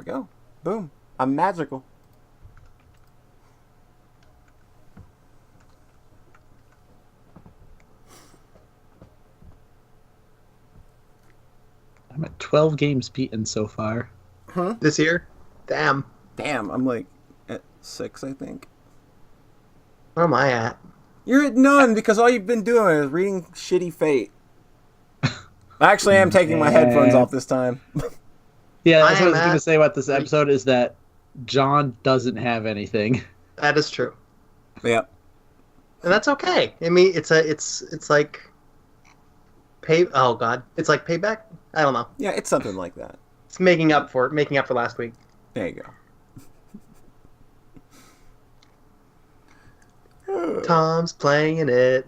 we go. Boom. I'm magical. I'm at 12 games beaten so far. This year? Damn. Damn, I'm like at 6, I think. Where am I at? You're at none because all you've been doing is reading shitty Fate. Actually, I'm taking my headphones off this time. Yeah, that's what I was going to say about this episode is that John doesn't have anything. That is true. Yep. And that's okay. I mean, it's like it's like payback. I don't know. Yeah, it's something like that. It's making up for last week. There you go. Tom's playing it.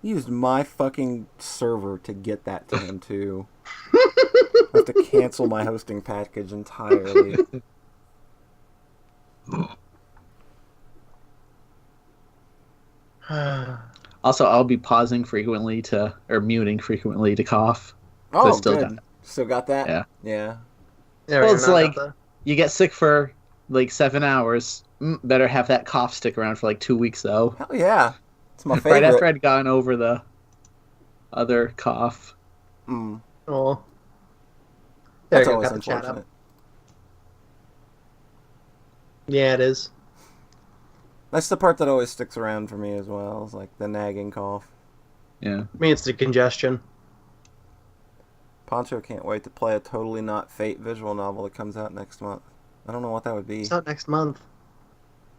Used my fucking server to get that to him too. I have to cancel my hosting package entirely. Also, I'll be pausing frequently or muting frequently to cough. Oh, good. Still got that? Yeah. Yeah. Well, it's like you get sick for like 7 hours. Better have that cough stick around for like 2 weeks, though. Hell yeah. It's my favorite. Right after I'd gotten over the other cough. Oh. That's always unfortunate. Yeah, it is. That's the part that always sticks around for me as well. Is like the nagging cough. Yeah. I mean, it's the congestion. Poncho can't wait to play a totally not Fate visual novel that comes out next month. I don't know what that would be. It's out next month.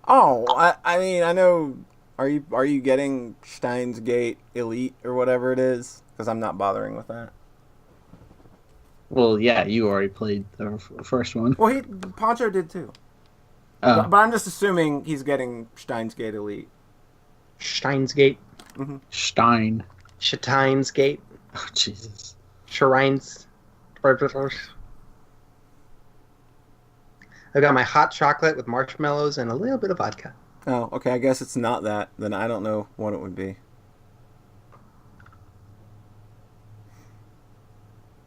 Oh, I mean, I know. Are you getting Steins Gate Elite or whatever it is? Because I'm not bothering with that. Well, yeah, you already played the first one. Well, Poncho did too. But I'm just assuming he's getting Steins Gate Elite. Steins Gate. Mm-hmm. Stein. Steins Gate. Oh, Jesus. Shrines. I've got my hot chocolate with marshmallows and a little bit of vodka. Oh, okay. I guess it's not that. Then I don't know what it would be.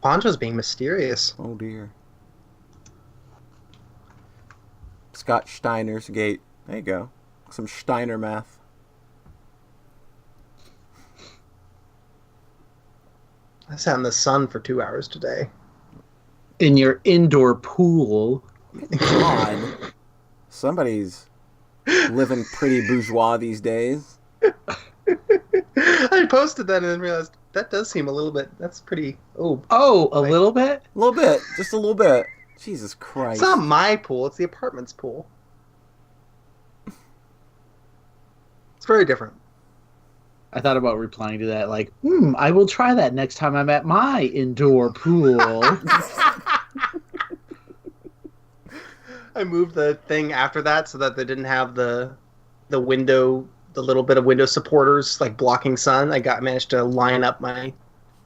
Poncho's being mysterious. Oh, dear. Scott Steiner's Gate. There you go. Some Steiner math. I sat in the sun for 2 hours today. In your indoor pool. God. Somebody's living pretty bourgeois these days. I posted that and then realized that does seem a little bit. That's pretty. A little bit? A little bit. Just a little bit. Jesus Christ. It's not my pool. It's the apartment's pool. It's very different. I thought about replying to that like, I will try that next time I'm at my indoor pool. I moved the thing after that so that they didn't have the window, the little bit of window supporters like blocking sun. I managed to line up my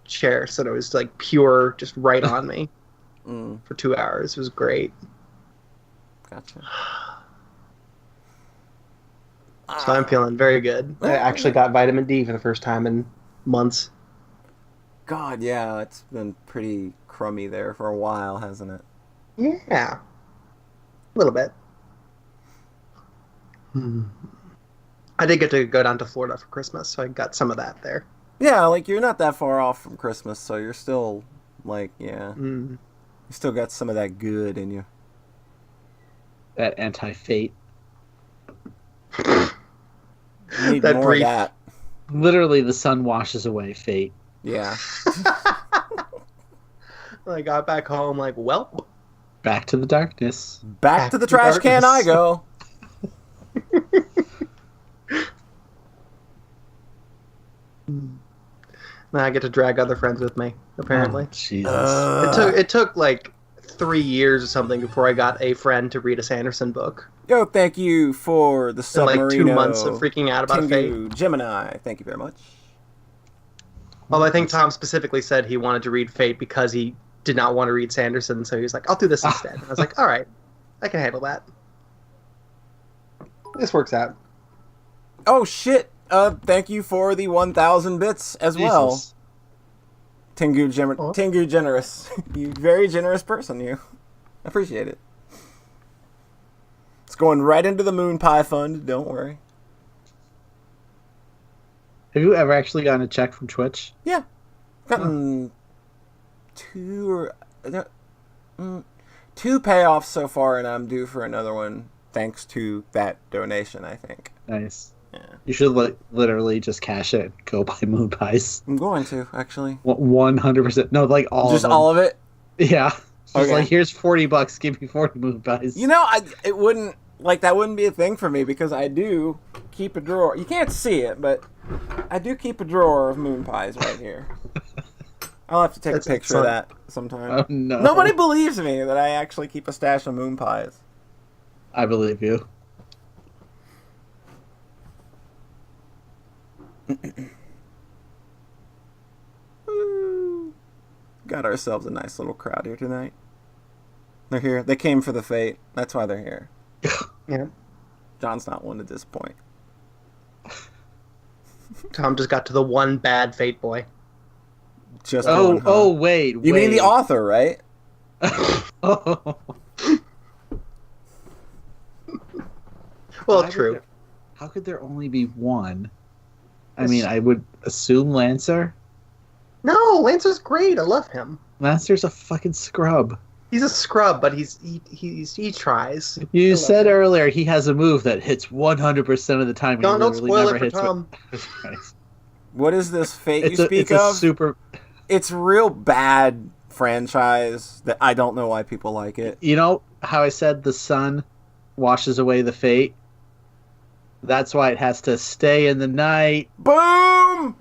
chair so that it was like pure, just right on me for 2 hours. It was great. Gotcha. So I'm feeling very good. I actually got vitamin D for the first time in months. God, yeah, it's been pretty crummy there for a while, hasn't it? Yeah. A little bit. I did get to go down to Florida for Christmas, so I got some of that there. Yeah, like, you're not that far off from Christmas, so you're still, like, yeah. You still got some of that good in you. That anti-fate. You need more of that. Literally, the sun washes away fate. Yeah. When I got back home, like, well... Back to the darkness. Back to the trash can I go. Now I get to drag other friends with me, apparently. Oh, Jesus. It took like 3 years or something before I got a friend to read a Sanderson book. Yo, thank you for the Submarino. Like 2 months of freaking out about Fate. Gemini, thank you very much. Well, I think Tom specifically said he wanted to read Fate because he did not want to read Sanderson, so he was like, I'll do this instead. I was like, all right, I can handle that. This works out. Oh, shit. Thank you for the 1,000 bits as well. Tengu generous. You very generous person, you. I appreciate it. It's going right into the Moon Pie Fund, don't worry. Have you ever actually gotten a check from Twitch? Yeah. Gotten two payoffs so far, and I'm due for another one thanks to that donation, I think. Nice. Yeah. You should literally just cash it and go buy moon pies. I'm going to, actually. 100%. No, like all Just of them. all of it? Yeah. Just Okay. like, here's $40, give me 40 moon pies. You know, that wouldn't be a thing for me because I do keep a drawer. You can't see it, but I do keep a drawer of moon pies right here. I'll have to take a picture of that sometime. Oh, no. Nobody believes me that I actually keep a stash of moon pies. I believe you. Got ourselves a nice little crowd here tonight. They're here. They came for the fate. That's why they're here. Yeah. John's not one to disappoint. Tom just got to the one bad fate boy. Just one, huh? Wait. You mean the author, right? Oh. Well, true. How could there only be one? I mean, I would assume Lancer. No, Lancer's great. I love him. Lancer's a fucking scrub. He's a scrub, but he tries. You said earlier he has a move that hits 100% of the time. Don't spoil it for Tom. What is this fate you speak of? It's real bad franchise that I don't know why people like it. You know how I said the sun washes away the fate? That's why it has to stay in the night. Boom!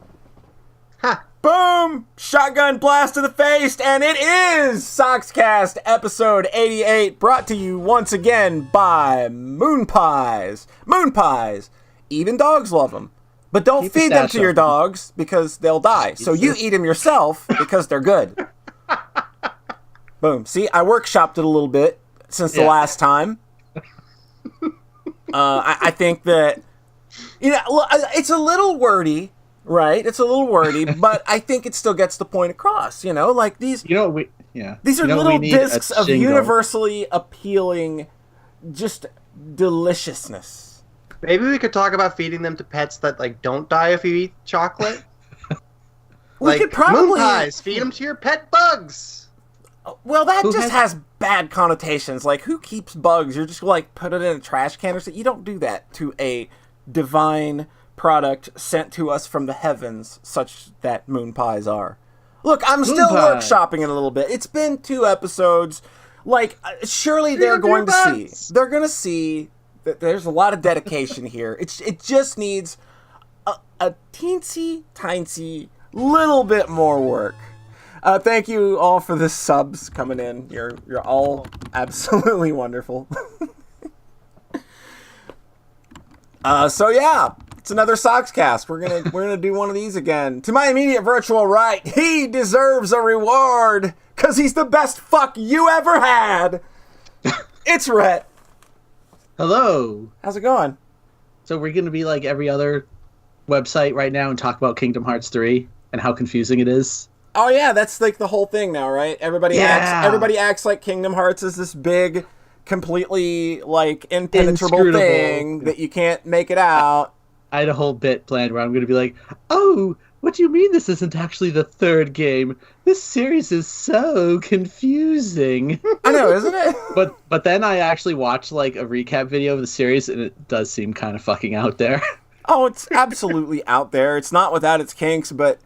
Ha! Boom! Shotgun blast to the face, and it is Sockscast episode 88, brought to you once again by Moon Pies. Moon Pies. Even dogs love them. But don't feed them to your dogs because they'll die. So you eat them yourself because they're good. Boom. See, I workshopped it a little bit since the last time. I think that, it's a little wordy, right? It's a little wordy, but I think it still gets the point across, like these. These are little discs of universally appealing, just deliciousness. Maybe we could talk about feeding them to pets that don't die if you eat chocolate. We could probably moon pies. Feed them to your pet bugs. Well, that has bad connotations. Like, who keeps bugs? You're just put it in a trash can or something. You don't do that to a divine product sent to us from the heavens, such that moon pies are. Look, I'm still workshopping it a little bit. It's been 2 episodes. Surely they're going to see that there's a lot of dedication here. It just needs a teensy tiny little bit more work. Thank you all for the subs coming in. You're all absolutely wonderful. It's another Sockscast. We're gonna do one of these again. To my immediate virtual right, he deserves a reward because he's the best fuck you ever had. It's Rhett. Hello. How's it going? So we're gonna be like every other website right now and talk about Kingdom Hearts 3 and how confusing it is. Oh yeah, that's the whole thing now, right? Everybody acts like Kingdom Hearts is this big, completely impenetrable thing that you can't make it out. I had a whole bit planned where I'm going to be like, "Oh, what do you mean this isn't actually the 3rd game? This series is so confusing." I know, isn't it? But then I actually watched a recap video of the series, and it does seem kind of fucking out there. Oh, it's absolutely out there. It's not without its kinks, but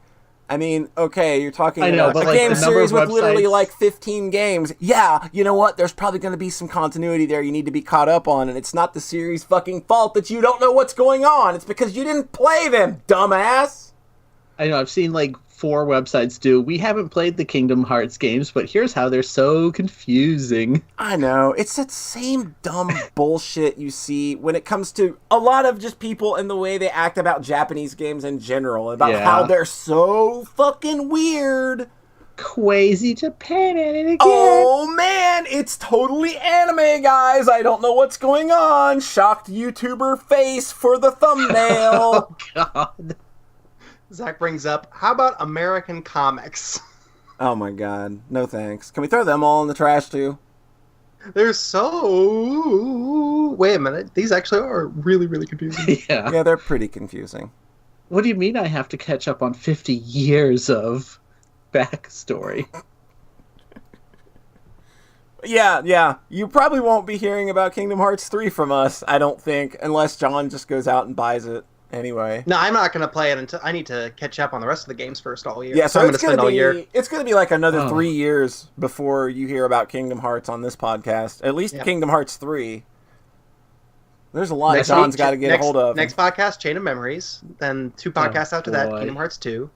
I mean, okay, you're talking about a game series with literally 15 games. Yeah, you know what? There's probably going to be some continuity there you need to be caught up on, and it's not the series' fucking fault that you don't know what's going on. It's because you didn't play them, dumbass. I know, I've seen 4 websites do. We haven't played the Kingdom Hearts games, but here's how they're so confusing. I know. It's that same dumb bullshit you see when it comes to a lot of just people and the way they act about Japanese games in general, about how they're so fucking weird. Crazy Japan at it again. Oh man, it's totally anime, guys. I don't know what's going on. Shocked YouTuber face for the thumbnail. Oh, God. Zach brings up, how about American comics? Oh my god. No thanks. Can we throw them all in the trash too? They're so... Wait a minute. These actually are really, really confusing. Yeah. Yeah, they're pretty confusing. What do you mean I have to catch up on 50 years of backstory? Yeah. You probably won't be hearing about Kingdom Hearts 3 from us, I don't think, unless John just goes out and buys it anyway. No, I'm not going to play it until... I need to catch up on the rest of the games first all year. Yeah, so I'm going to spend all year... It's going to be like another 3 years before you hear about Kingdom Hearts on this podcast. At least Kingdom Hearts 3. There's a lot John's got to get a hold of. Next podcast, Chain of Memories. Then 2 podcasts after that, Kingdom Hearts 2.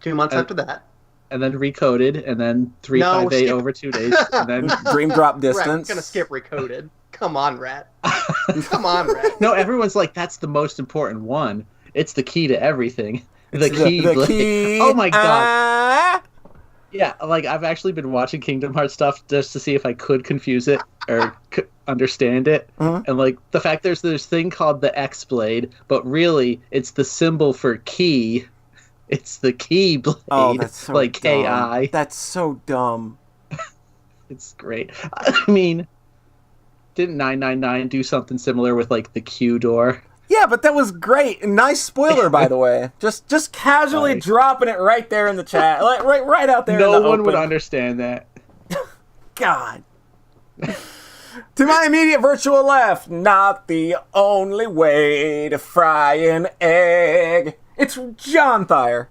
2 months after that. And then Recoded, and then 358 over 2 days, and then Dream Drop Distance. Rat, I'm going to skip Recoded. Come on, Rat. Come on, Rat. No, everyone's like, that's the most important one. It's the key to everything. The key. Oh my god. Yeah, like, I've actually been watching Kingdom Hearts stuff just to see if I could confuse it or understand it. Uh-huh. And, like, the fact there's this thing called the X-Blade, but really, it's the symbol for key. It's the key blade. Oh, that's so like dumb. K-I. That's so dumb. It's great. I mean, didn't 999 do something similar with, like, the Q door? Yeah, but that was great. Nice spoiler, by the way. Just casually dropping it right there in the chat. Like, right out there in the No one open. would understand that. God. To my immediate virtual left, not the only way to fry an egg. It's John Thayer.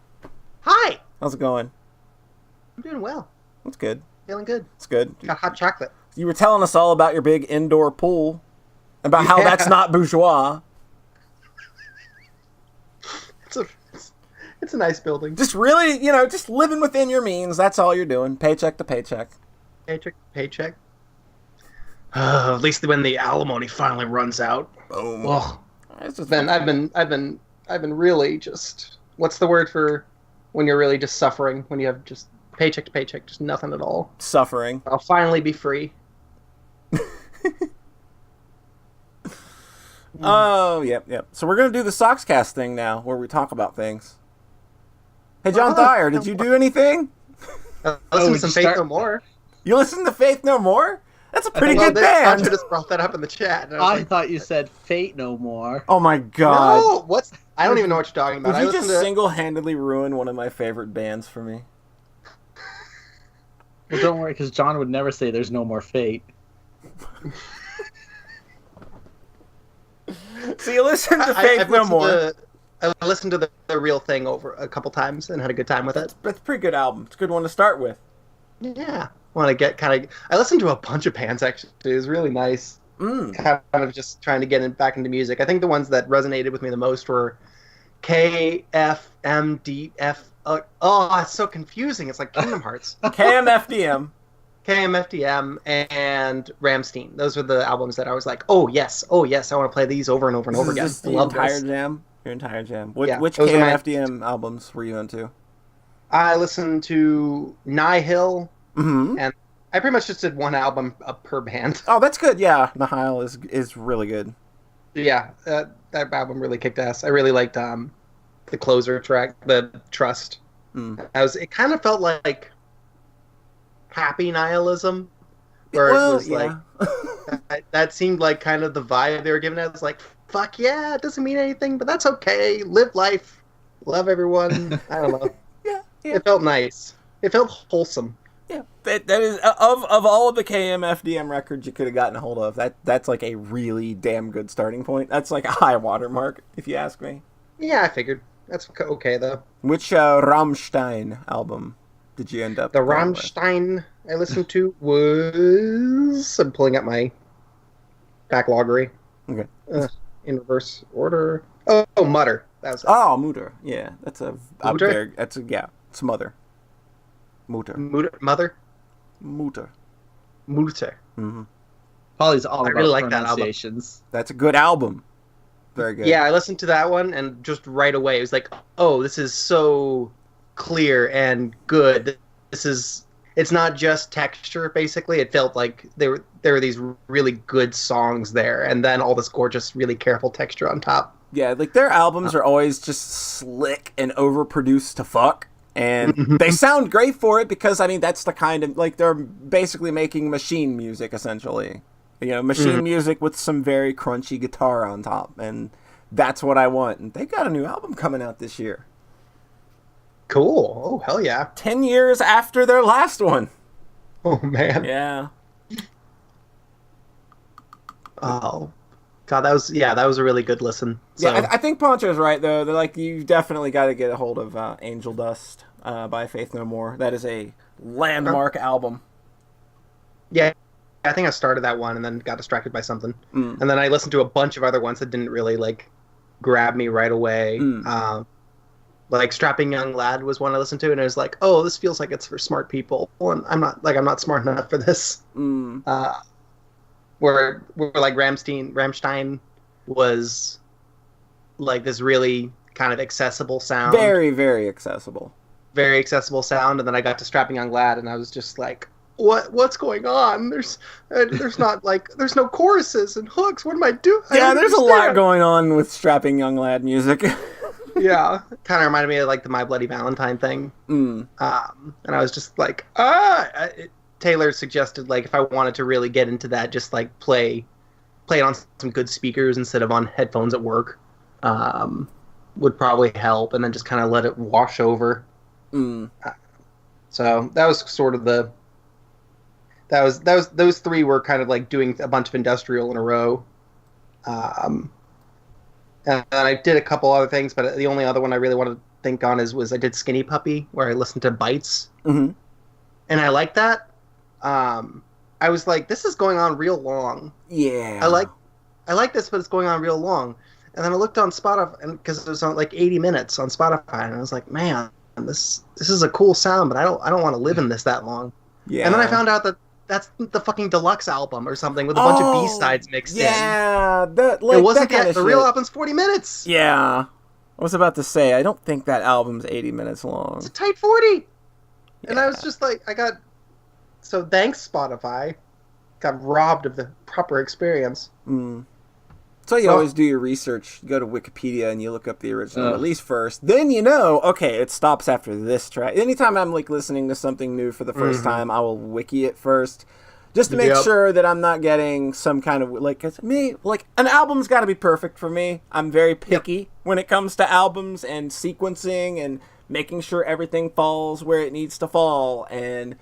Hi. How's it going? I'm doing well. That's good. Feeling good. It's good. Got hot chocolate. You were telling us all about your big indoor pool. About how that's not bourgeois. It's a nice building. Just really, just living within your means. That's all you're doing. Paycheck to paycheck. Paycheck. At least when the alimony finally runs out. Boom. Well, then I've been really just... What's the word for when you're really just suffering? When you have just paycheck to paycheck, just nothing at all. Suffering. I'll finally be free. Oh, yep. So we're going to do the Sockscast thing now, where we talk about things. Hey, John Thayer, did you do anything? I listened to some Faith No More. You listen to Faith No More? That's a pretty good band. I just brought that up in the chat. I thought you said Fate No More. Oh my god. No, I don't even know what you're talking about. Did you just single-handedly ruin one of my favorite bands for me? Well, don't worry, because John would never say there's no more Fate. So you listened to Faith No More. I listened to the real thing over a couple times and had a good time with it. That's a pretty good album. It's a good one to start with. Yeah. Want to get I listened to a bunch of bands, actually. It was really nice. Kind of just trying to get back into music. I think the ones that resonated with me the most were KFMDF. It's so confusing. It's like Kingdom Hearts. KMFDM. KMFDM and Rammstein. Those were the albums that I was like, oh yes, I want to play these over and over and over again. This is the entire jam? Your entire jam. Which those KMFDM albums were you into? I listened to Nihil, and I pretty much just did one album per band. Oh, that's good. Yeah, Nihil is really good. Yeah, that album really kicked ass. I really liked the closer track, the Trust. It kind of felt like happy nihilism, where it was like that seemed like kind of the vibe they were giving. It was like, fuck yeah, it doesn't mean anything, but that's okay. Live life, love everyone. I don't know. Yeah. It felt nice. It felt wholesome. Yeah, that is of all of the KMFDM records you could have gotten a hold of. That's like a really damn good starting point. That's like a high watermark, if you ask me. Yeah, I figured that's okay though. Which Rammstein album did you end up? The Rammstein I listened to was... I'm pulling up my backloggery. Okay. In reverse order. Oh, Mutter. That was it. Oh, Mutter. Yeah, that's a Mutter? That's a it's Mother. Mutter. Mother. Mutter. Mm-hmm. Polly's all about really like that pronunciations. That's a good album. Very good. Yeah, I listened to that one and just right away it was like, oh, this is so clear and good. It's not just texture, basically. It felt like there were these really good songs there, and then all this gorgeous, really careful texture on top. Yeah, like their albums are always just slick and overproduced to fuck. And they sound great for it because, I mean, that's the kind of, like, they're basically making machine music, essentially. You know, machine music with some very crunchy guitar on top. And that's what I want. And they got a new album coming out this year. Cool. Oh, hell yeah. 10 years after their last one. Oh, man. Yeah. Oh. God, that was a really good listen. So. Yeah, I think Poncho's right, though. They're like, you definitely got to get a hold of Angel Dust by Faith No More. That is a landmark album. Yeah, I think I started that one and then got distracted by something. And then I listened to a bunch of other ones that didn't really, like, grab me right away. Like, Strapping Young Lad was one I listened to, and I was like, oh, this feels like it's for smart people. And I'm not smart enough for this. Where like Rammstein was like this really kind of accessible sound. Very, very accessible. Very accessible sound, and then I got to Strapping Young Lad, and I was just like, what's going on? There's not like there's no choruses and hooks. What am I doing? Yeah, there's a lot going on with Strapping Young Lad music. Yeah, kind of reminded me of like the My Bloody Valentine thing. And I was just like, Taylor suggested, like, if I wanted to really get into that, just, like, play it on some good speakers instead of on headphones at work, would probably help, and then just kind of let it wash over. So that was sort of those three were kind of, like, doing a bunch of industrial in a row. And I did a couple other things, but the only other one I really wanted to think on was I did Skinny Puppy, where I listened to Bites. And I liked that. I was like, this is going on real long. Yeah. I like this, but it's going on real long. And then I looked on Spotify, and because it was on like 80 minutes on Spotify, and I was like, man, this is a cool sound, but I don't want to live in this that long. Yeah. And then I found out that that's the fucking deluxe album or something with a bunch of B-sides mixed in. Yeah, it wasn't that the real album's 40 minutes. Yeah. I was about to say, I don't think that album's 80 minutes long. It's a tight 40. And I was just like, so thanks, Spotify. Got robbed of the proper experience. So you always do your research. You go to Wikipedia and you look up the original release first. Then you know, okay, it stops after this track. Anytime I'm like listening to something new for the first time, I will wiki it first. Just to make sure that I'm not getting some kind of, like, cause me, like, an album's got to be perfect for me. I'm very picky when it comes to albums and sequencing and making sure everything falls where it needs to fall. And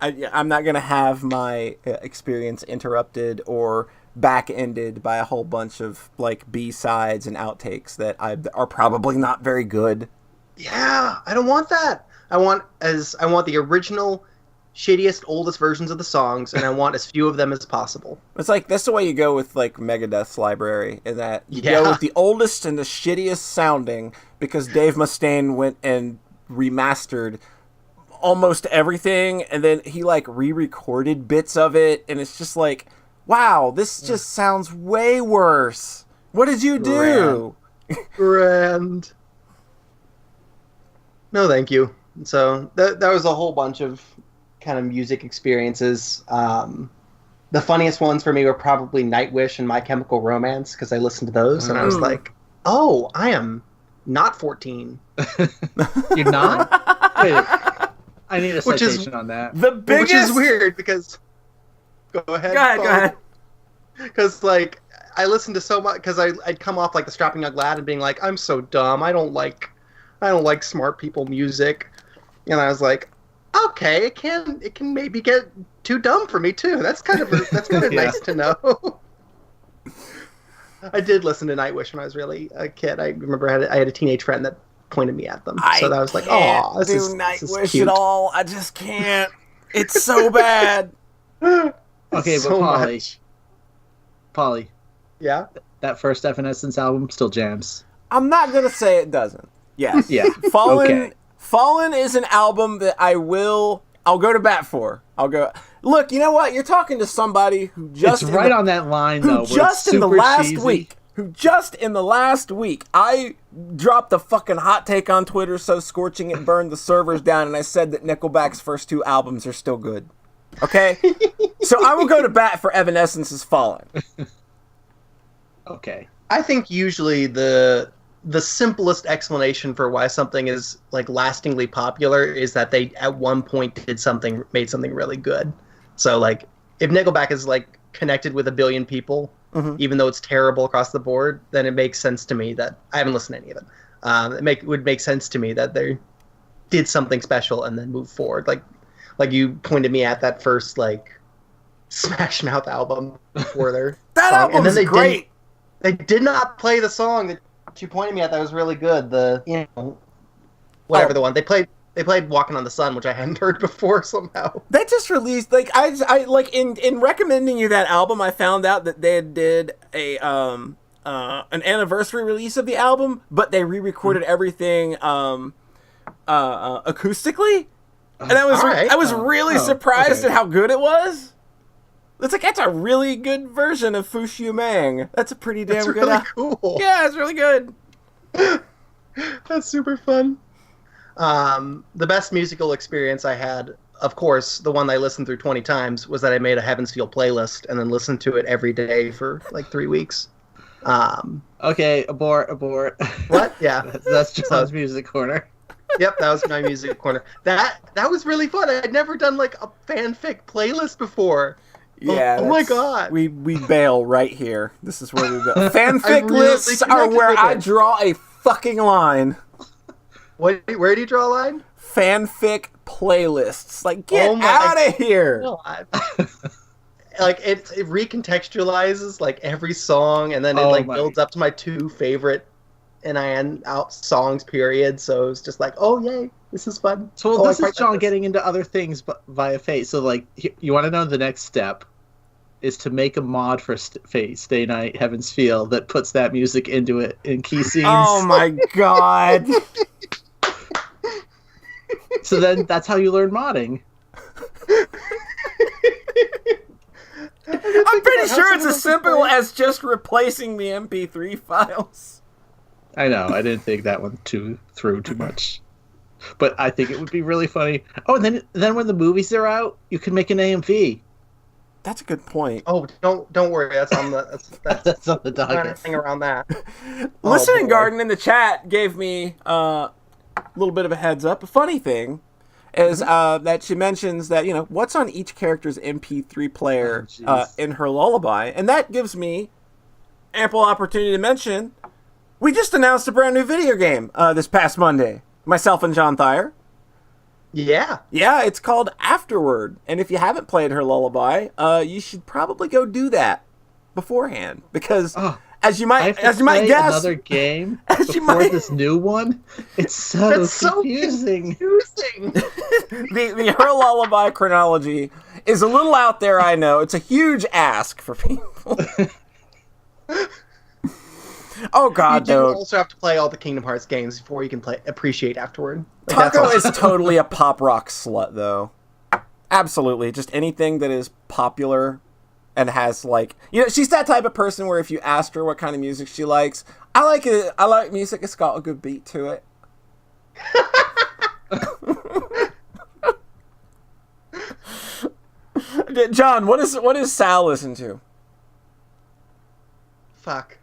I'm not going to have my experience interrupted or back-ended by a whole bunch of, like, B-sides and outtakes that are probably not very good. Yeah, I don't want that. I want the original, shittiest, oldest versions of the songs, and I want as few of them as possible. It's like, that's the way you go with, like, Megadeth's library, in that you go with the oldest and the shittiest sounding, because Dave Mustaine went and remastered almost everything, and then he, like, re-recorded bits of it, and it's just like, wow, this just sounds way worse. What did you do? Grand. No, thank you. So that was a whole bunch of kind of music experiences. The funniest ones for me were probably Nightwish and My Chemical Romance, because I listened to those, and I was like, oh, I am not 14. You're not? Wait, I need a citation on that. Which is weird, because... Go ahead. Because, like, I listened to so much, because I'd come off, like, the Strapping Young Lad and being like, I'm so dumb, I don't like smart people music. And I was like, okay, it can maybe get too dumb for me, too. That's kind of nice to know. I did listen to Nightwish when I was really a kid. I remember I had a teenage friend that pointed me at them. So I was like, oh, this is Nightwish at all. I just can't. It's so bad. Okay, so but Polly. Yeah? That first Evanescence album still jams. I'm not going to say it doesn't. Yes. Yeah. Fallen is an album that I'll go to bat for. Look, you know what? You're talking to somebody who just... It's right on that line, though. Who just in the last week, I dropped a fucking hot take on Twitter so scorching it burned the servers down, and I said that Nickelback's first two albums are still good. Okay? So I will go to bat for Evanescence's Fallen. Okay. I think usually the the simplest explanation for why something is like lastingly popular is that they at one point made something really good. So like if Nickelback is like connected with a billion people, even though it's terrible across the board, then it makes sense to me that I haven't listened to any of them. It would make sense to me that they did something special and then move forward. Like you pointed me at that first like Smash Mouth album before their that song. album's And then great. They did not play the song that you pointed me at that was really good. Whatever the one they played. They played "Walking on the Sun," which I hadn't heard before somehow. They just released like I like in recommending you that album. I found out that they did an anniversary release of the album, but they re-recorded everything acoustically, and I was really surprised at how good it was. It's like that's a really good version of Fu Shu Mang. That's a pretty damn good. Really cool. Yeah, it's really good. That's super fun. The best musical experience I had, of course, the one I listened through 20 times, was that I made a Heaven's Feel playlist and then listened to it every day for like 3 weeks. Okay, abort. What? Yeah. That's John's music corner. Yep, that was my music corner. That was really fun. I'd never done like a fanfic playlist before. Yeah. Oh my god. We bail right here. This is where we go. Fanfic lists are where I draw a fucking line. Where do you draw a line? Fanfic playlists. Like, get out of here. Like it recontextualizes like every song, and then it builds up to my 2 favorite in and out songs. Period. So it's just like, oh yay, this is fun. So this is John getting into other things via Fate. So like, you want to know the next step is to make a mod for Fate Stay Night Heaven's Feel that puts that music into it in key scenes. Oh my god. So then that's how you learn modding. I'm pretty sure it's as simple as just replacing the MP3 files. I know, I didn't think that one through too much. But I think it would be really funny. Oh, and then when the movies are out, you can make an AMV. That's a good point. Oh, don't worry. That's on the that's on the docket. Thing around that. Listening Garden in the chat gave me a little bit of a heads up. A funny thing is that she mentions that what's on each character's MP3 player in her lullaby, and that gives me ample opportunity to mention we just announced a brand new video game this past Monday. Myself and John Thayer. Yeah. Yeah, it's called Afterward. And if you haven't played her lullaby, you should probably go do that beforehand. Because as you might guess, another game before this new one. It's so confusing. The her lullaby chronology is a little out there, I know. It's a huge ask for people. Oh god, you do also have to play all the Kingdom Hearts games before you can appreciate Afterward. Like, Taco is totally a pop rock slut, though. Absolutely, just anything that is popular and has like she's that type of person where if you asked her what kind of music she likes, I like music that's got a good beat to it. John, what does Sal listen to? Fuck.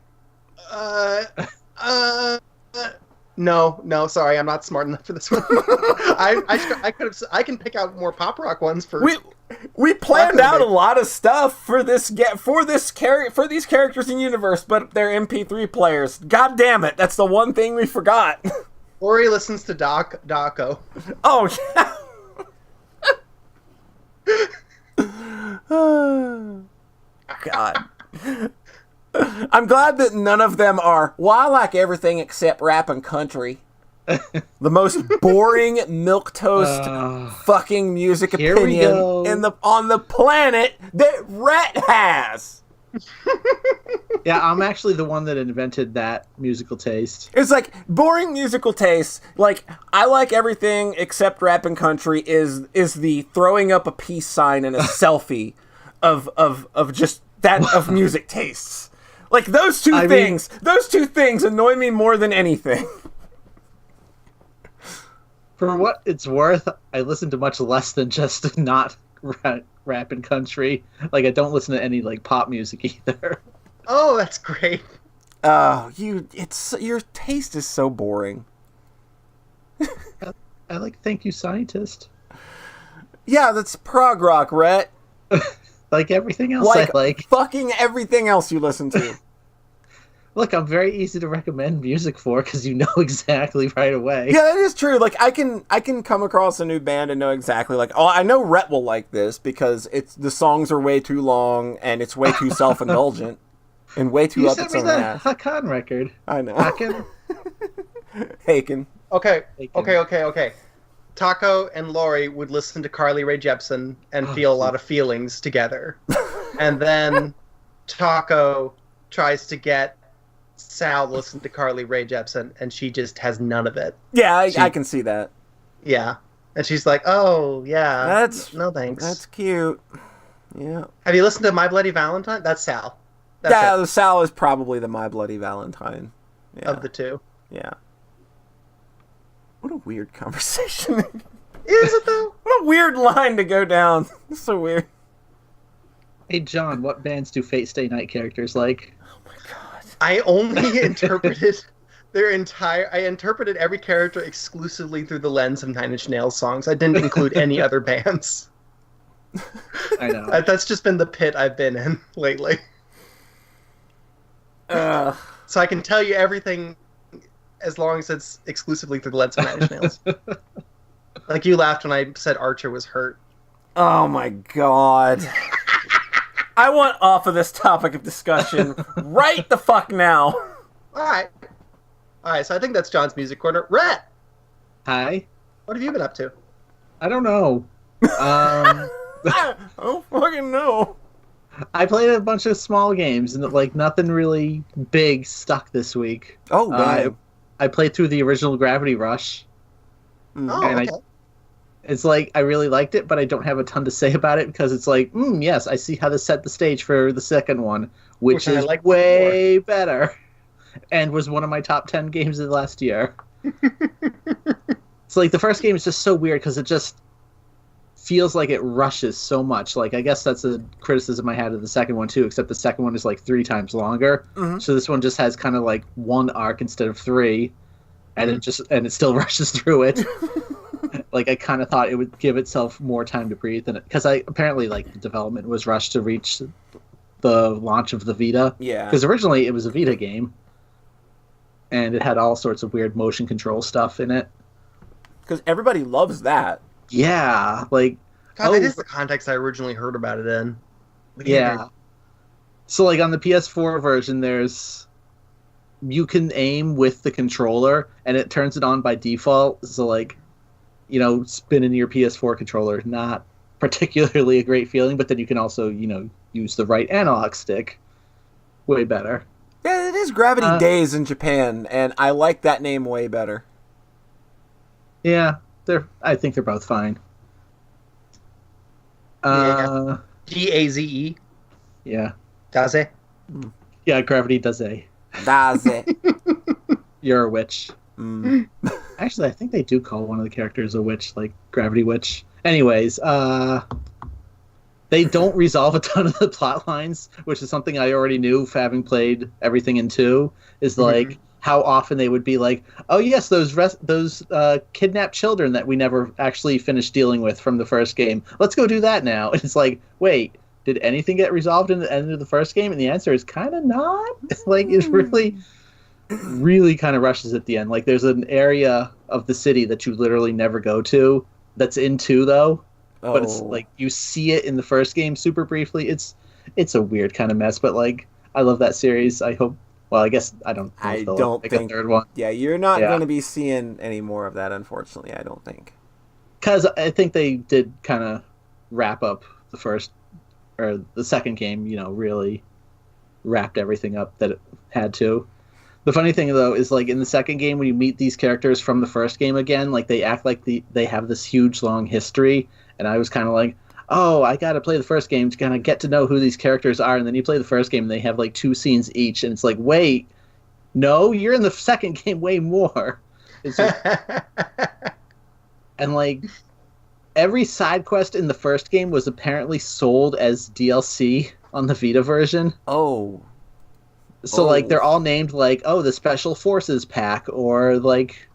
No, sorry, I'm not smart enough for this one. I can pick out more pop rock ones for. We planned out a lot of stuff for these characters in universe, but they're MP3 players. God damn it, that's the one thing we forgot. Ori listens to Daco. Oh yeah. God. I'm glad that none of them are, well, I like everything except rap and country. The most boring milquetoast fucking music opinion on the planet that Rhett has. Yeah, I'm actually the one that invented that musical taste. It's like boring musical taste. Like, I like everything except rap and country is the throwing up a peace sign and a selfie of just that of music tastes. Like those two things annoy me more than anything. For what it's worth, I listen to much less than just not rap and country. Like I don't listen to any like pop music either. Oh, that's great. Oh, your taste is so boring. I like Thank You Scientist. Yeah, that's prog rock, Rhett. Like everything else I like. Fucking everything else you listen to. Look, I'm very easy to recommend music for because you know exactly right away. Yeah, that is true. Like I can come across a new band and know exactly like, oh, I know Rhett will like this because the songs are way too long and it's way too self-indulgent and way too you up sent its me own that ass. Hakan record. I know. Hakan? Haken. Okay. Taco and Lori would listen to Carly Rae Jepsen and feel a lot of feelings together. And then Taco tries to get Sal to listen to Carly Rae Jepsen, and she just has none of it. Yeah, I can see that. Yeah. And she's like, oh, yeah. No thanks. That's cute. Yeah. Have you listened to My Bloody Valentine? That's Sal. That's it. Sal is probably the My Bloody Valentine. Yeah. Of the two. Yeah. What a weird conversation. Is it, though? What a weird line to go down. It's so weird. Hey, John, what bands do Fate Stay Night characters like? Oh, my God. I only interpreted I interpreted every character exclusively through the lens of Nine Inch Nails songs. I didn't include any other bands. I know. That's just been the pit I've been in lately. So I can tell you everything as long as it's exclusively through the lens of Nine Inch Nails. Like you laughed when I said Archer was hurt. Oh my God. I want off of this topic of discussion right the fuck now. Alright, so I think that's John's Music Corner. Rhett! Hi. What have you been up to? I don't know. I don't fucking know. I played a bunch of small games and like nothing really big stuck this week. Oh, damn. I played through the original Gravity Rush. Oh, okay. It's like, I really liked it, but I don't have a ton to say about it because it's like, yes, I see how this set the stage for the second one, which is like way better and was one of my top 10 games of last year. It's like the first game is just so weird because it just feels like it rushes so much. Like, I guess that's a criticism I had of the second one too, except the second one is like 3 times longer. Mm-hmm. So this one just has kind of like 1 arc instead of 3, and it still rushes through it. Like, I kind of thought it would give itself more time to breathe, and because apparently like the development was rushed to reach the launch of the Vita. Yeah. Because originally it was a Vita game, and it had all sorts of weird motion control stuff in it. Because everybody loves that. Yeah, like... God, that is the context I originally heard about it in. Yeah. So, like, on the PS4 version, you can aim with the controller, and it turns it on by default. So, like, spinning your PS4 controller, not particularly a great feeling, but then you can also, use the right analog stick. Way better. Yeah, it is Gravity Days in Japan, and I like that name way better. Yeah, I think they're both fine. Daze. Yeah. Daze? Yeah, Gravity Daze. Daze. You're a witch. Mm. Actually, I think they do call one of the characters a witch, like Gravity Witch. Anyways, they don't resolve a ton of the plot lines, which is something I already knew, having played everything in 2, is like how often they would be like, oh yes, those kidnapped children that we never actually finished dealing with from the first game. Let's go do that now. And it's like, wait, did anything get resolved in the end of the first game? And the answer is kind of not. Like, it really kind of rushes at the end. Like, there's an area of the city that you literally never go to that's in 2, though. Oh. But it's like, you see it in the first game super briefly. It's a weird kind of mess, but like, I love that series. I hope. Well, I guess I don't think a third one. Yeah, you're not going to be seeing any more of that, unfortunately, I don't think. Because I think they did kind of wrap up the first, or the second game, really wrapped everything up that it had to. The funny thing, though, is like in the second game, when you meet these characters from the first game again, like they act like they have this huge, long history, and I was kind of like, oh, I got to play the first game to kind of get to know who these characters are. And then you play the first game and they have like 2 scenes each. And it's like, wait, no, you're in the second game way more. And like every side quest in the first game was apparently sold as DLC on the Vita version. Oh. So like they're all named like, oh, the Special Forces pack, or like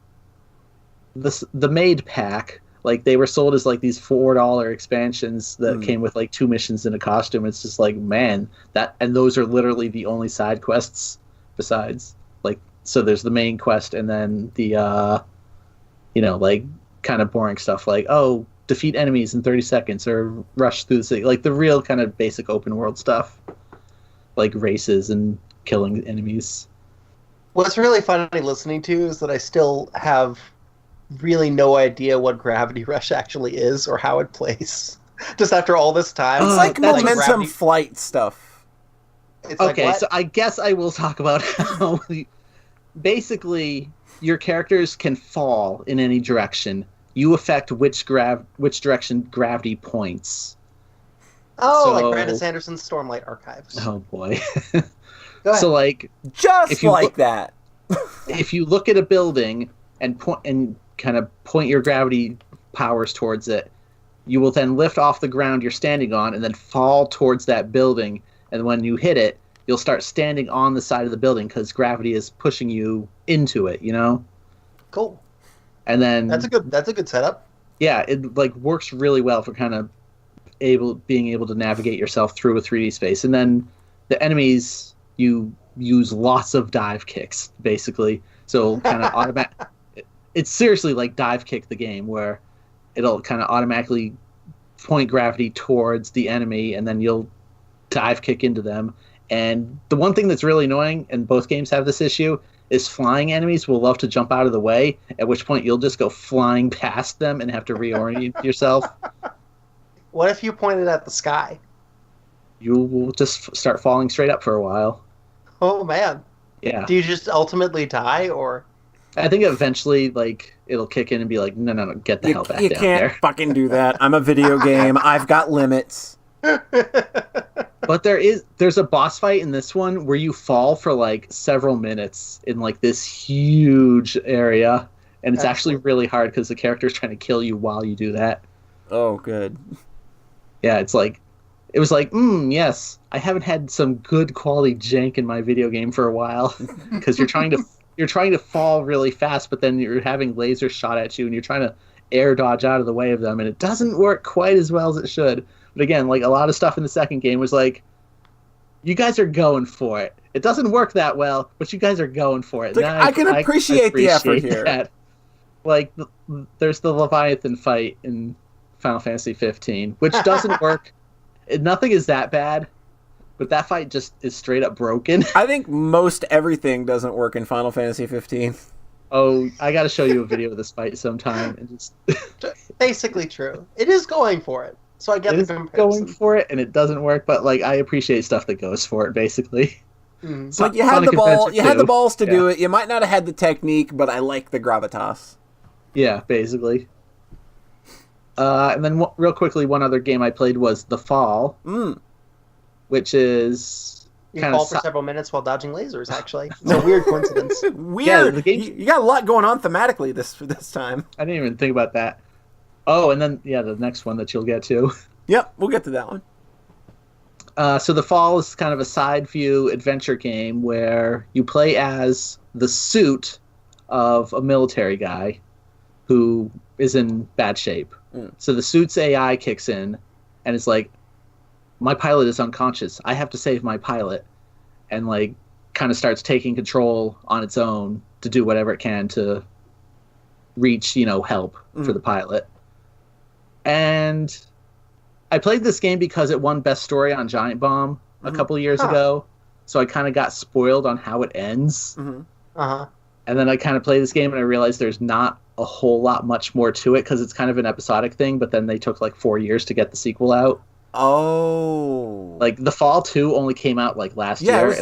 the Maid pack. Like they were sold as like these $4 expansions that came with like 2 missions and a costume. It's just like, man, and those are literally the only side quests besides, like, so there's the main quest and then the like kind of boring stuff like, oh, defeat enemies in 30 seconds or rush through the city, like the real kind of basic open world stuff, like races and killing enemies. What's really funny listening to is that I still have really no idea what Gravity Rush actually is or how it plays. Just after all this time. It's like momentum flight stuff. It's okay, like, so I guess I will talk about how basically your characters can fall in any direction. You affect which direction gravity points. Oh, like Brandon Sanderson's Stormlight Archives. Oh boy. Go ahead. So like just like that. If you look at a building and kind of point your gravity powers towards it, you will then lift off the ground you're standing on and then fall towards that building. And when you hit it, you'll start standing on the side of the building because gravity is pushing you into it, you know? Cool. And then that's a good setup. Yeah, it like works really well for kind of being able to navigate yourself through a 3D space. And then the enemies, you use lots of dive kicks, basically. So kind of automatic. It's seriously like dive kick the game, where it'll kind of automatically point gravity towards the enemy, and then you'll dive kick into them. And the one thing that's really annoying, and both games have this issue, is flying enemies will love to jump out of the way, at which point you'll just go flying past them and have to reorient yourself. What if you pointed at the sky? You will just start falling straight up for a while. Oh, man. Yeah. Do you just ultimately die, or...? I think eventually, like, it'll kick in and be like, no, get the hell back down there. You can't fucking do that. I'm a video game. I've got limits. But there's a boss fight in this one where you fall for, like, several minutes in, like, this huge area. And it's actually really hard because the character's trying to kill you while you do that. Oh, good. Yeah, it was like, yes, I haven't had some good quality jank in my video game for a while. Because you're trying to fall really fast, but then you're having lasers shot at you, and you're trying to air dodge out of the way of them, and it doesn't work quite as well as it should. But again, like a lot of stuff in the second game was like, you guys are going for it. It doesn't work that well, but you guys are going for it. Like, I can appreciate the effort here. That. Like, there's the Leviathan fight in Final Fantasy 15, which doesn't work. Nothing is that bad. But that fight just is straight up broken. I think most everything doesn't work in Final Fantasy 15. Oh, I got to show you a video of this fight sometime. And just basically true. It is going for it, so I get the comparison. Going for it, and it doesn't work. But like, I appreciate stuff that goes for it. Basically, so like you had the ball, you had the balls to do it. You might not have had the technique, but I like the gravitas. Yeah, basically. And then real quickly, one other game I played was The Fall. Which is you fall for several minutes while dodging lasers. Actually, it's a weird coincidence. Weird. Yeah, the game... you got a lot going on thematically this time. I didn't even think about that. Oh, and then the next one that you'll get to. Yep, we'll get to that one. So The Fall is kind of a side view adventure game where you play as the suit of a military guy who is in bad shape. So the suit's AI kicks in, and it's like, my pilot is unconscious. I have to save my pilot. And, like, kind of starts taking control on its own to do whatever it can to reach, help for the pilot. And I played this game because it won Best Story on Giant Bomb a couple years ago. So I kind of got spoiled on how it ends. And then I kind of played this game and I realized there's not a whole lot much more to it because it's kind of an episodic thing. But then they took, like, 4 years to get the sequel out. Oh, like The Fall 2 only came out like last year.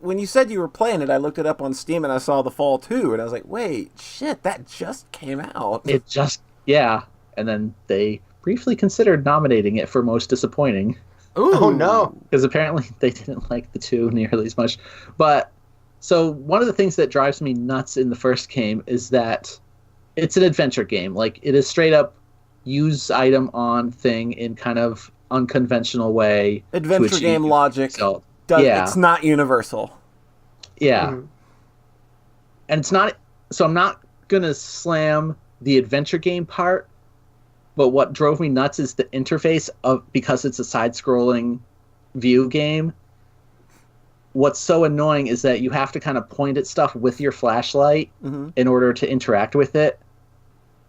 When you said you were playing it, I looked it up on Steam and I saw The Fall 2, and I was like, wait, shit, that just came out. And then they briefly considered nominating it for Most Disappointing. Ooh. Oh no, because apparently they didn't like the 2 nearly as much. But so one of the things that drives me nuts in the first game is that it's an adventure game. Like, it is straight up use item on thing in kind of unconventional way. Adventure game logic. It's not universal. Yeah. Mhm. And it's not, so I'm not gonna slam the adventure game part, but what drove me nuts is the interface of, because it's a side-scrolling view game. What's so annoying is that you have to kind of point at stuff with your flashlight in order to interact with it,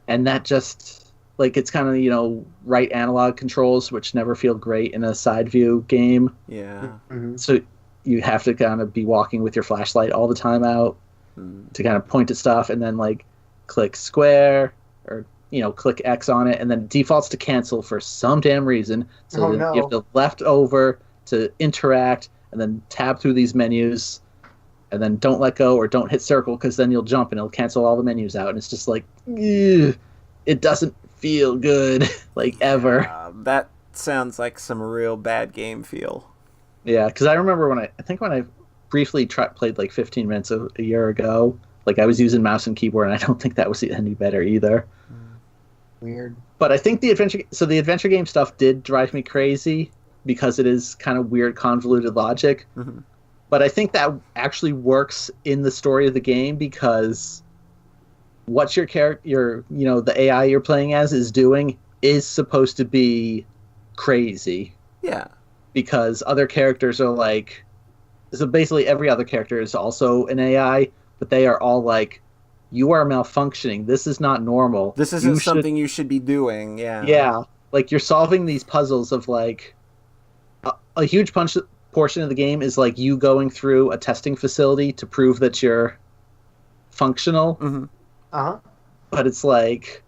and that just, like, it's kind of, you know, right analog controls, which never feel great in a side view game. Yeah. Mhm. So you have to kind of be walking with your flashlight all the time out to kind of point at stuff, and then like click square or, you know, click X on it, and then it defaults to cancel for some damn reason. So then you have to left over to interact, and then tab through these menus, and then don't let go or don't hit circle, because then you'll jump and it'll cancel all the menus out, and it's just like, ugh, it doesn't feel good like ever. That sounds like some real bad game feel. Yeah, because I remember when I briefly played like 15 minutes a year ago, like I was using mouse and keyboard, and I don't think that was any better either. Weird. But I think the adventure game stuff did drive me crazy because it is kind of weird, convoluted logic. Mm-hmm. But I think that actually works in the story of the game, because what your character, you know, the AI you're playing as is doing is supposed to be crazy. Yeah. Because other characters are like, so basically every other character is also an AI, but they are all like, you are malfunctioning. This is not normal. This isn't something you should be doing. Yeah. Yeah. Like, you're solving these puzzles of like, a huge portion of the game is like you going through a testing facility to prove that you're functional. Mm-hmm. Uh-huh. But it's like,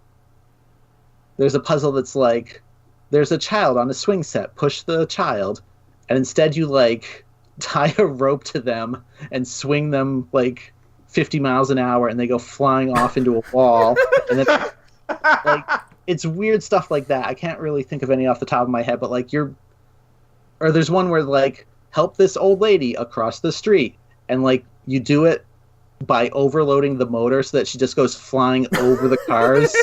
there's a puzzle that's like, there's a child on a swing set, push the child, and instead you like tie a rope to them and swing them like 50 miles an hour, and they go flying off into a wall. And then, like, it's weird stuff like that. I can't really think of any off the top of my head, but like or there's one where like, help this old lady across the street, and like you do it by overloading the motor so that she just goes flying over the cars.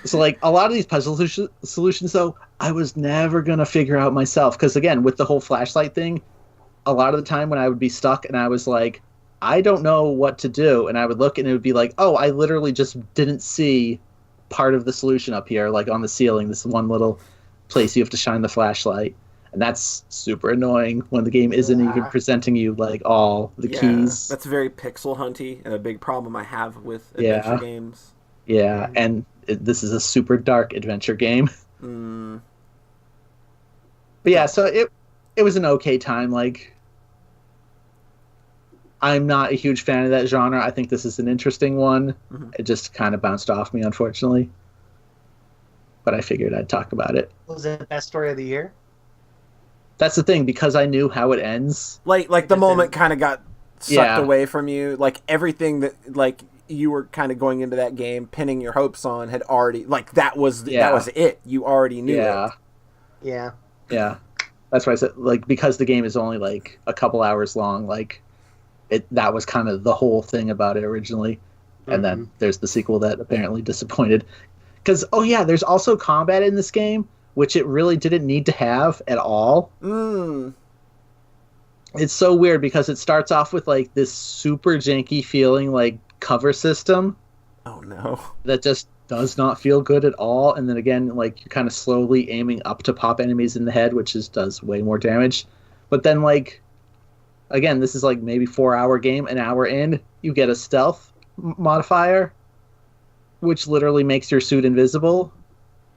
So like, a lot of these puzzle solutions though, I was never gonna figure out myself, because again, with the whole flashlight thing, a lot of the time when I would be stuck and I was like, I don't know what to do, and I would look and it would be like, oh, I literally just didn't see part of the solution up here, like on the ceiling, this one little place you have to shine the flashlight. And that's super annoying when the game isn't even presenting you like all the keys. That's very pixel hunty, and a big problem I have with adventure games. Yeah, and this is a super dark adventure game. Mm. But yeah, so it was an okay time. Like, I'm not a huge fan of that genre. I think this is an interesting one. Mm-hmm. It just kind of bounced off me, unfortunately. But I figured I'd talk about it. Was it the best story of the year? That's the thing, because I knew how it ends. Like the moment kind of got sucked away from you. Like, everything that like you were kind of going into that game pinning your hopes on had already, like, that was it. You already knew it. Yeah. Yeah. That's why I said, like, because the game is only like a couple hours long, like, that was kind of the whole thing about it originally. Mm-hmm. And then there's the sequel that apparently disappointed. Because, there's also combat in this game, which it really didn't need to have at all. Mm. It's so weird because it starts off with like this super janky feeling like cover system. Oh no. That just does not feel good at all. And then again, like, you're kind of slowly aiming up to pop enemies in the head, which does way more damage. But then, like, again, this is like maybe 4-hour game. An hour in, you get a stealth modifier, which literally makes your suit invisible.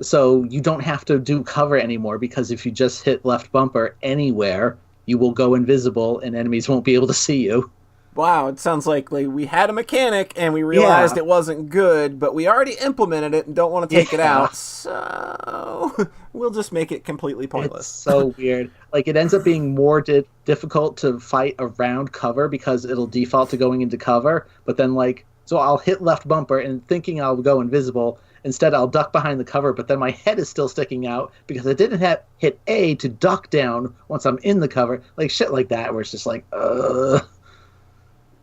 So you don't have to do cover anymore, because if you just hit left bumper anywhere, you will go invisible and enemies won't be able to see you. Wow, it sounds like we had a mechanic and we realized it wasn't good, but we already implemented it and don't want to take it out, so we'll just make it completely pointless. It's so weird. Like, it ends up being more difficult to fight around cover because it'll default to going into cover, but then, like, so I'll hit left bumper and thinking I'll go invisible. Instead, I'll duck behind the cover, but then my head is still sticking out because I didn't hit A to duck down once I'm in the cover. Like, shit like that, where it's just like, ugh.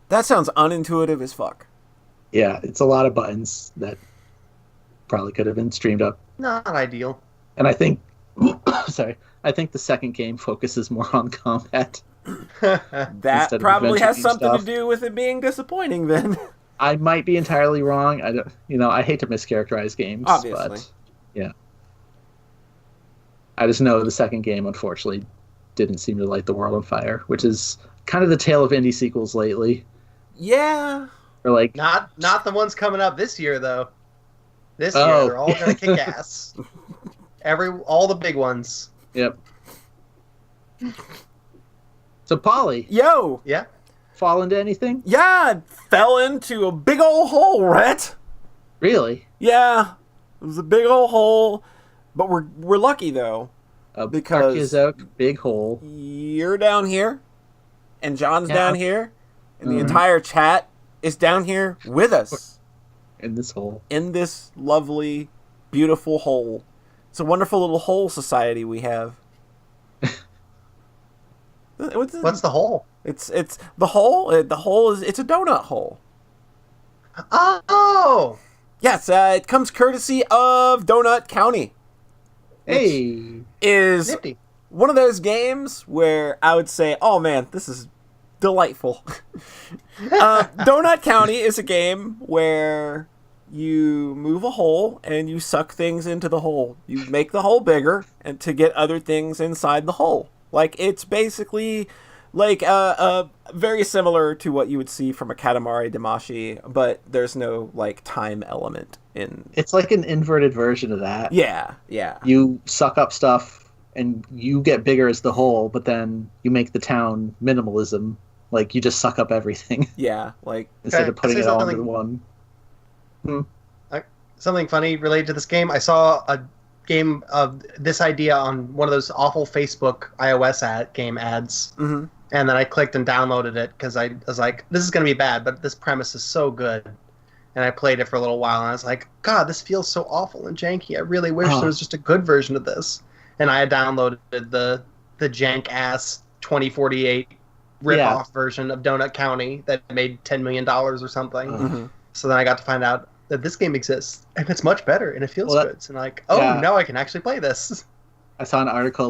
That sounds unintuitive as fuck. Yeah, it's a lot of buttons that probably could have been streamed up. Not ideal. And I think sorry. I think the second game focuses more on combat. That probably has something to do with it being disappointing then. I might be entirely wrong. I don't, I hate to mischaracterize games, obviously. But yeah. I just know the second game, unfortunately, didn't seem to light the world on fire, which is kind of the tale of indie sequels lately. Yeah. Or like not the ones coming up this year though. This year they're all gonna kick ass. All the big ones. Yep. So Polly. Yo. Yeah. Fall into anything? Yeah, I fell into a big old hole, Rhett. Really? Yeah. It was a big old hole. But we're lucky though. Because is a big hole. You're down here. And John's down here. And the entire chat is down here with us. In this hole. In this lovely, beautiful hole. It's a wonderful little hole society we have. What's the hole? It's the hole. The hole is it's a donut hole. Oh. Yes, it comes courtesy of Donut County. Hey, is nifty. One of those games where I would say, "Oh man, this is delightful." Donut County is a game where you move a hole and you suck things into the hole. You make the hole bigger and to get other things inside the hole. Like it's basically like very similar to what you would see from a Katamari Damacy, but there's no like time element in. It's like an inverted version of that. Yeah, yeah. You suck up stuff and you get bigger as the whole, but then you make the town minimalism. Like you just suck up everything. Yeah, like instead of putting it all into one. Something funny related to this game. I saw a game of this idea on one of those awful Facebook iOS game ads. Mm-hmm. And then I clicked and downloaded it because I was like, this is going to be bad, but this premise is so good. And I played it for a little while, and I was like, God, this feels so awful and janky. I really wish there was just a good version of this. And I had downloaded the jank-ass 2048 rip-off version of Donut County that made $10 million or something. Mm-hmm. So then I got to find out that this game exists, and it's much better, and it feels good. So like, now I can actually play this. I saw an article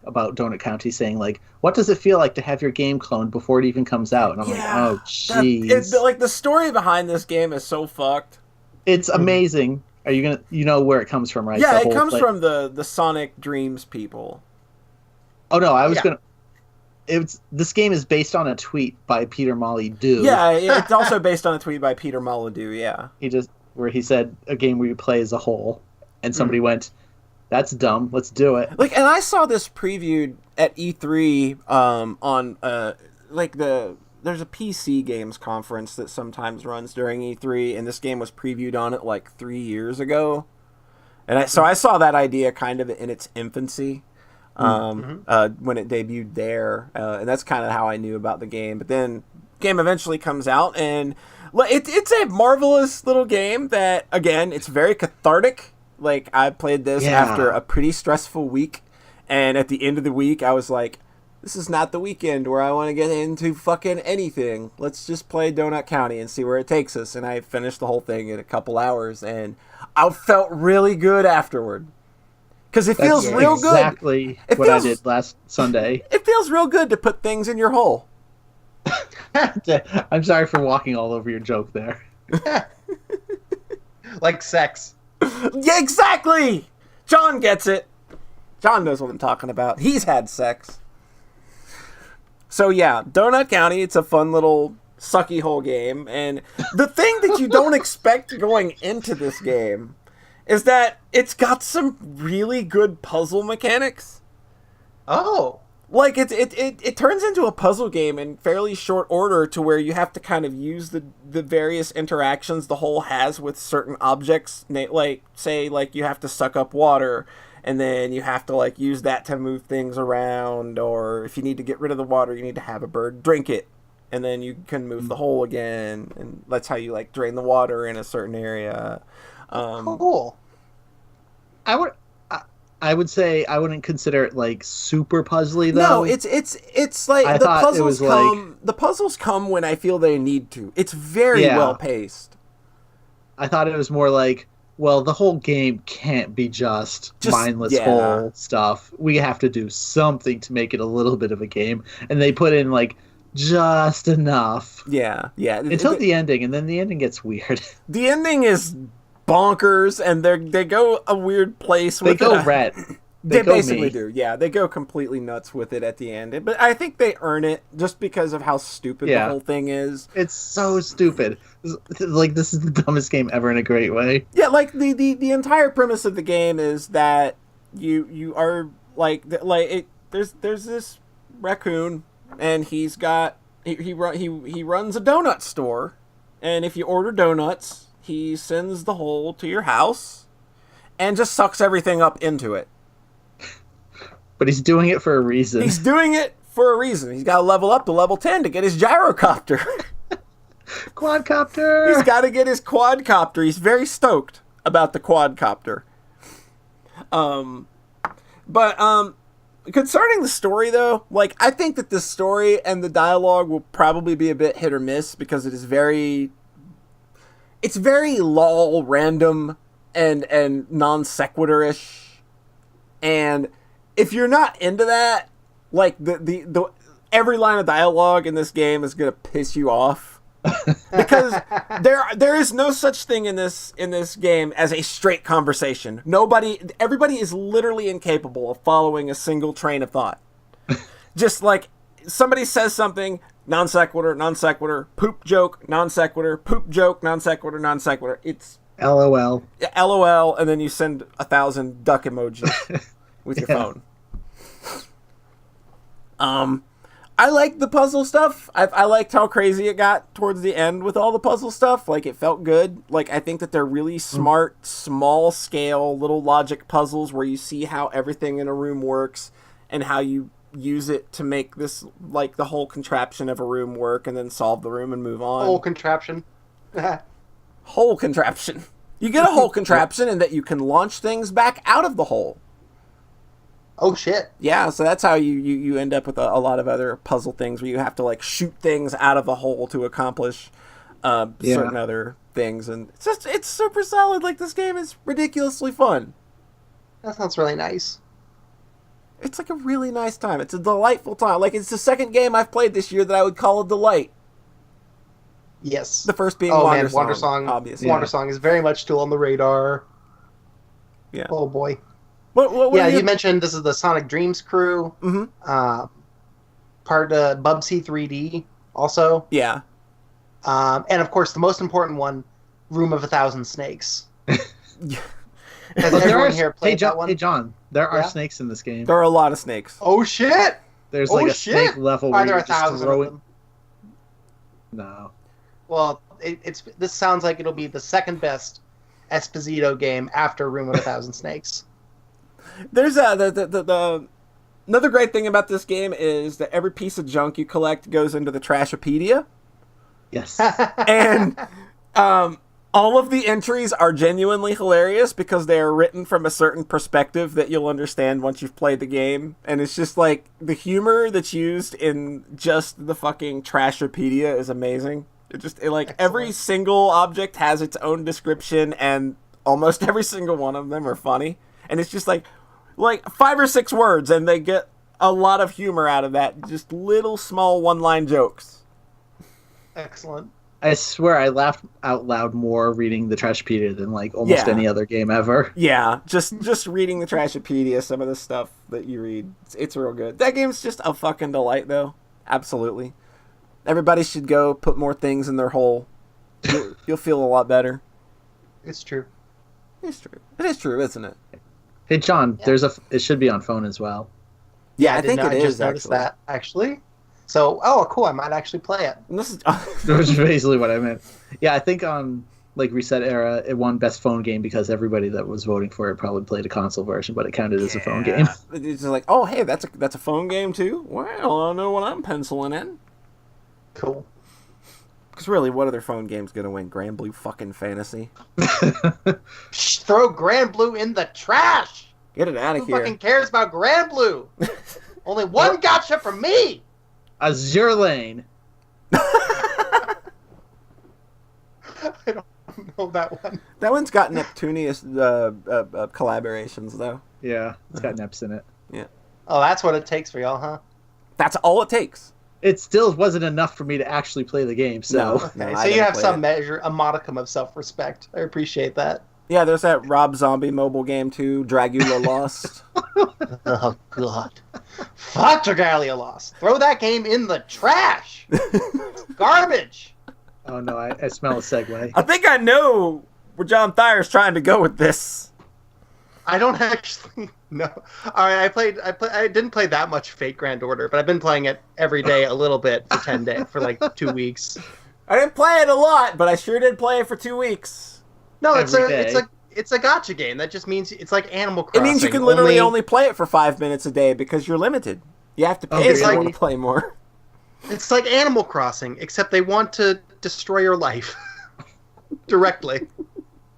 about Donut County saying what does it feel like to have your game cloned before it even comes out? And I'm like, oh jeez. Like the story behind this game is so fucked. It's amazing. Are you gonna where it comes from, right? Yeah, it comes from the Sonic Dreams people. Oh no, I was gonna. This game is based on a tweet by Peter Molyneux. Yeah, it's also based on a tweet by Peter Molyneux. Yeah, where he said a game where you play as a whole, and somebody went, "That's dumb. Let's do it." And I saw this previewed at E3 there's a PC games conference that sometimes runs during E3, and this game was previewed on it 3 years ago, and so I saw that idea kind of in its infancy. When it debuted there, and that's kind of how I knew about the game. But then the game eventually comes out, and it's a marvelous little game that, again, it's very cathartic. Like, I played this after a pretty stressful week, and at the end of the week, I was like, this is not the weekend where I want to get into fucking anything. Let's just play Donut County and see where it takes us. And I finished the whole thing in a couple hours, and I felt really good afterward. Because it feels real good. Exactly what I did last Sunday. It feels real good to put things in your hole. I'm sorry for walking all over your joke there. Like sex. Yeah, exactly! John gets it. John knows what I'm talking about. He's had sex. So yeah, Donut County, it's a fun little sucky hole game. And the thing that you don't expect going into this game is that it's got some really good puzzle mechanics. Oh. Like, it turns into a puzzle game in fairly short order to where you have to kind of use the various interactions the hole has with certain objects. Like, say, you have to suck up water, and then you have to, use that to move things around, or if you need to get rid of the water, you need to have a bird drink it, and then you can move the hole again, and that's how you, drain the water in a certain area. Cool. I would say I wouldn't consider it super puzzly though. No, it's like the puzzles come when I feel they need to. It's very well paced. I thought it was more well, the whole game can't be just mindless hole stuff. We have to do something to make it a little bit of a game. And they put in, like, just enough. Yeah. Until the ending, and then the ending gets weird. The ending is bonkers, and they go a weird place with it. They go red. They basically do, yeah. They go completely nuts with it at the end. But I think they earn it just because of how stupid the whole thing is. It's so stupid. Like, this is the dumbest game ever in a great way. Yeah, like, the entire premise of the game is that you are, there's this raccoon, and he's got, he runs a donut store, and if you order donuts, he sends the hole to your house, and just sucks everything up into it. But he's doing it for a reason. He's doing it for a reason. He's got to level up to level 10 to get his gyrocopter. Quadcopter! He's got to get his quadcopter. He's very stoked about the quadcopter. But concerning the story, though, like, I think that the story and the dialogue will probably be a bit hit or miss because it is very... It's very lol, random, and non sequitur-ish. And if you're not into that, like, the every line of dialogue in this game is gonna piss you off. Because there is no such thing in this game as a straight conversation. Everybody is literally incapable of following a single train of thought. Just like somebody says something, non sequitur, poop joke, non sequitur, poop joke, non sequitur, non sequitur. It's LOL. LOL, and then you send 1,000 duck emojis with your phone. I liked the puzzle stuff. I liked how crazy it got towards the end with all the puzzle stuff. Like, it felt good. Like, I think that they're really smart, small scale, little logic puzzles where you see how everything in a room works and how you use it to make this, like, the whole contraption of a room work and then solve the room and move on. Whole contraption. Whole contraption. You get a whole contraption and that you can launch things back out of the hole. Oh, shit. Yeah, so that's how you end up with a lot of other puzzle things where you have to, like, shoot things out of a hole to accomplish certain other things. And it's super solid. Like, this game is ridiculously fun. That sounds really nice. It's, like, a really nice time. It's a delightful time. Like, it's the second game I've played this year that I would call a delight. Yes. The first being Wander Song, obviously. Wander Song is very much still on the radar. Yeah. Oh, boy. What you mentioned this is the Sonic Dreams crew. Mm-hmm. Part Bubsy 3D also. Yeah. And of course, the most important one, Room of 1,000 Snakes. Has Well, everyone here played that one? Hey, John, there are snakes in this game. There are a lot of snakes. Oh, shit! There's like a snake level where there you're are thousands of them? No. Well, this sounds like it'll be the second best Esposito game after Room of 1,000 Snakes. There's the another great thing about this game is that every piece of junk you collect goes into the Trashopedia. Yes. And all of the entries are genuinely hilarious because they are written from a certain perspective that you'll understand once you've played the game. And it's just like the humor that's used in just the fucking Trashopedia is amazing. Every single object has its own description and almost every single one of them are funny. And it's just like 5 or 6 words, and they get a lot of humor out of that. Just little small one-line jokes. Excellent. I swear I laughed out loud more reading the Trashopedia than like almost any other game ever. Yeah, just reading the Trashopedia, some of the stuff that you read, it's real good. That game's just a fucking delight, though. Absolutely. Everybody should go put more things in their hole. You'll feel a lot better. It's true. It's true. It is true, isn't it? Hey, John, it should be on phone as well. Yeah, I think it is. I just noticed that, actually. So, cool. I might actually play it. And this is Which is basically what I meant. Yeah, I think on Reset Era, it won Best Phone Game because everybody that was voting for it probably played a console version, but it counted as a phone game. It's just like, oh, hey, that's a phone game too? Well, I know what I'm penciling in. Cool. Because really, what other phone game's going to win? Grand Blue fucking Fantasy? Throw Grand Blue in the trash! Get it out of here. Who fucking cares about Grand Blue? Only one gotcha from me! Azure Lane. I don't know that one. That one's got Neptunius collaborations, though. Yeah, it's got Neps in it. Yeah. Oh, that's what it takes for y'all, huh? That's all it takes. It still wasn't enough for me to actually play the game, so... Okay, so you have some measure, a modicum of self-respect. I appreciate that. Yeah, there's that Rob Zombie mobile game, too, Dragula Lost. Oh, God. Fuck Dragalia Lost. Throw that game in the trash. Garbage. Oh, no, I smell a segue. I think I know where John Thayer's trying to go with this. I don't actually know. All right, I didn't play that much Fate Grand Order, but I've been playing it every day a little bit for 10 days, for like 2 weeks. I didn't play it a lot, but I sure did play it for 2 weeks. No, it's a gacha game. That just means it's like Animal Crossing. It means you can literally only play it for 5 minutes a day because you're limited. You have to pay if you want to play more. It's like Animal Crossing, except they want to destroy your life directly.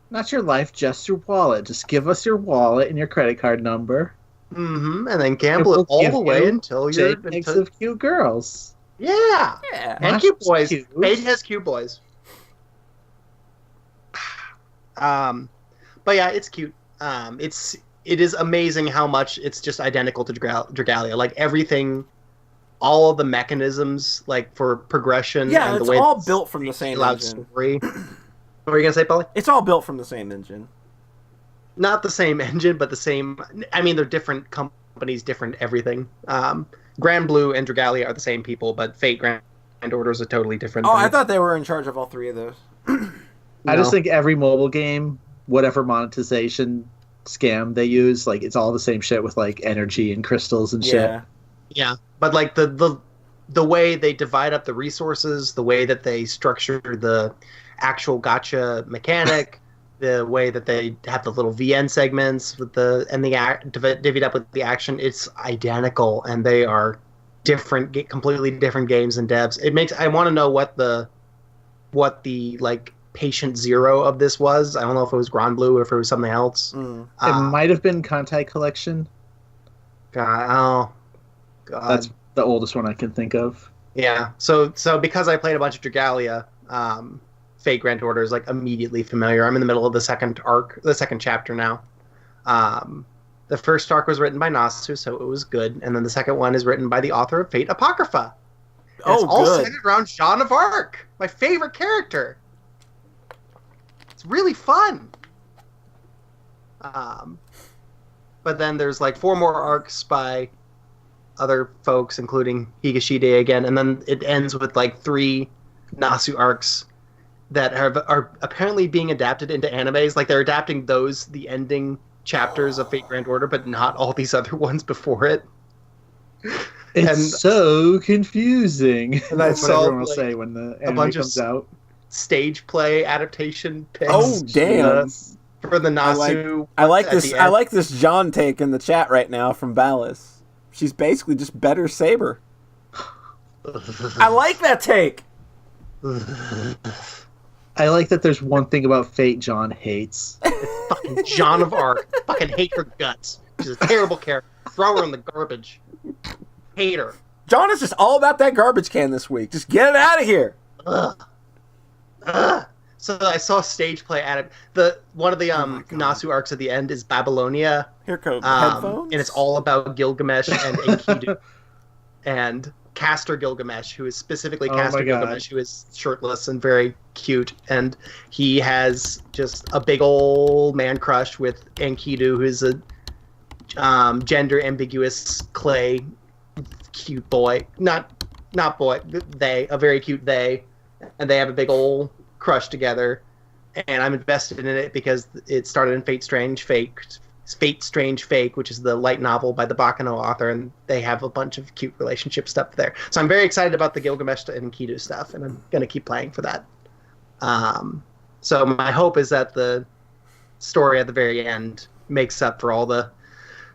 Not your life, just your wallet. Just give us your wallet and your credit card number. Mm-hmm. And then gamble it all the way until you're... JPEGs of cute girls. Yeah. And cute boys. Fate has cute boys. But yeah, it's cute. It is amazing how much it's just identical to Dragalia. Like everything, all of the mechanisms, like for progression. Yeah, and it's the way all built from the same engine. Story. What were you gonna say, Polly? It's all built from the same engine. Not the same engine, but the same. I mean, they're different companies, different everything. Grand Blue and Dragalia are the same people, but Fate Grand Order is a totally different. Oh, thing. I thought they were in charge of all three of those. I just think every mobile game, whatever monetization scam they use, like it's all the same shit with like energy and crystals and shit. Yeah, but like the way they divide up the resources, the way that they structure the actual gacha mechanic, the way that they have the little VN segments with divvied up with the action, it's identical, and they are completely different games and devs. I want to know what the like patient zero of this was. I don't know if it was Grand Blue or if it was something else. It might have been Kantai Collection. God. That's the oldest one I can think of. Yeah. So because I played a bunch of Dragalia, Fate Grand Order is like immediately familiar. I'm in the middle of the second chapter now. The first arc was written by Nasu, so it was good, and then the second one is written by the author of Fate Apocrypha. And it's all centered around Jeanne of Arc, my favorite character. It's really fun. But then there's like 4 more arcs by other folks, including Higashide again, and then it ends with like 3 Nasu arcs that are apparently being adapted into animes. Like they're adapting the ending chapters of Fate Grand Order, but not all these other ones before it. It's so confusing. And that's what everyone will like, say when the anime comes out. Stage play adaptation picks. Oh damn! For the Nasu. I like this. I like this John take in the chat right now from Valis. She's basically just better Saber. I like that take. I like that there's one thing about Fate John hates. It's fucking Jeanne of Arc. Fucking hate her guts. She's a terrible character. Throw her in the garbage. Hate her. John is just all about that garbage can this week. Just get it out of here. Ugh. So I saw stage play at it. One of the Nasu arcs at the end is Babylonia. Here comes headphones. And it's all about Gilgamesh and Enkidu. And Caster Gilgamesh, who is specifically Caster Gilgamesh, who is shirtless and very cute, and he has just a big old man crush with Enkidu, who's a gender ambiguous clay cute boy, not boy, a very cute they, and they have a big old crush together, and I'm invested in it because it started in Fate Strange Fake, which is the light novel by the Bakano author, and they have a bunch of cute relationship stuff there. So I'm very excited about the Gilgamesh and Enkidu stuff, and I'm going to keep playing for that. So my hope is that the story at the very end makes up for all the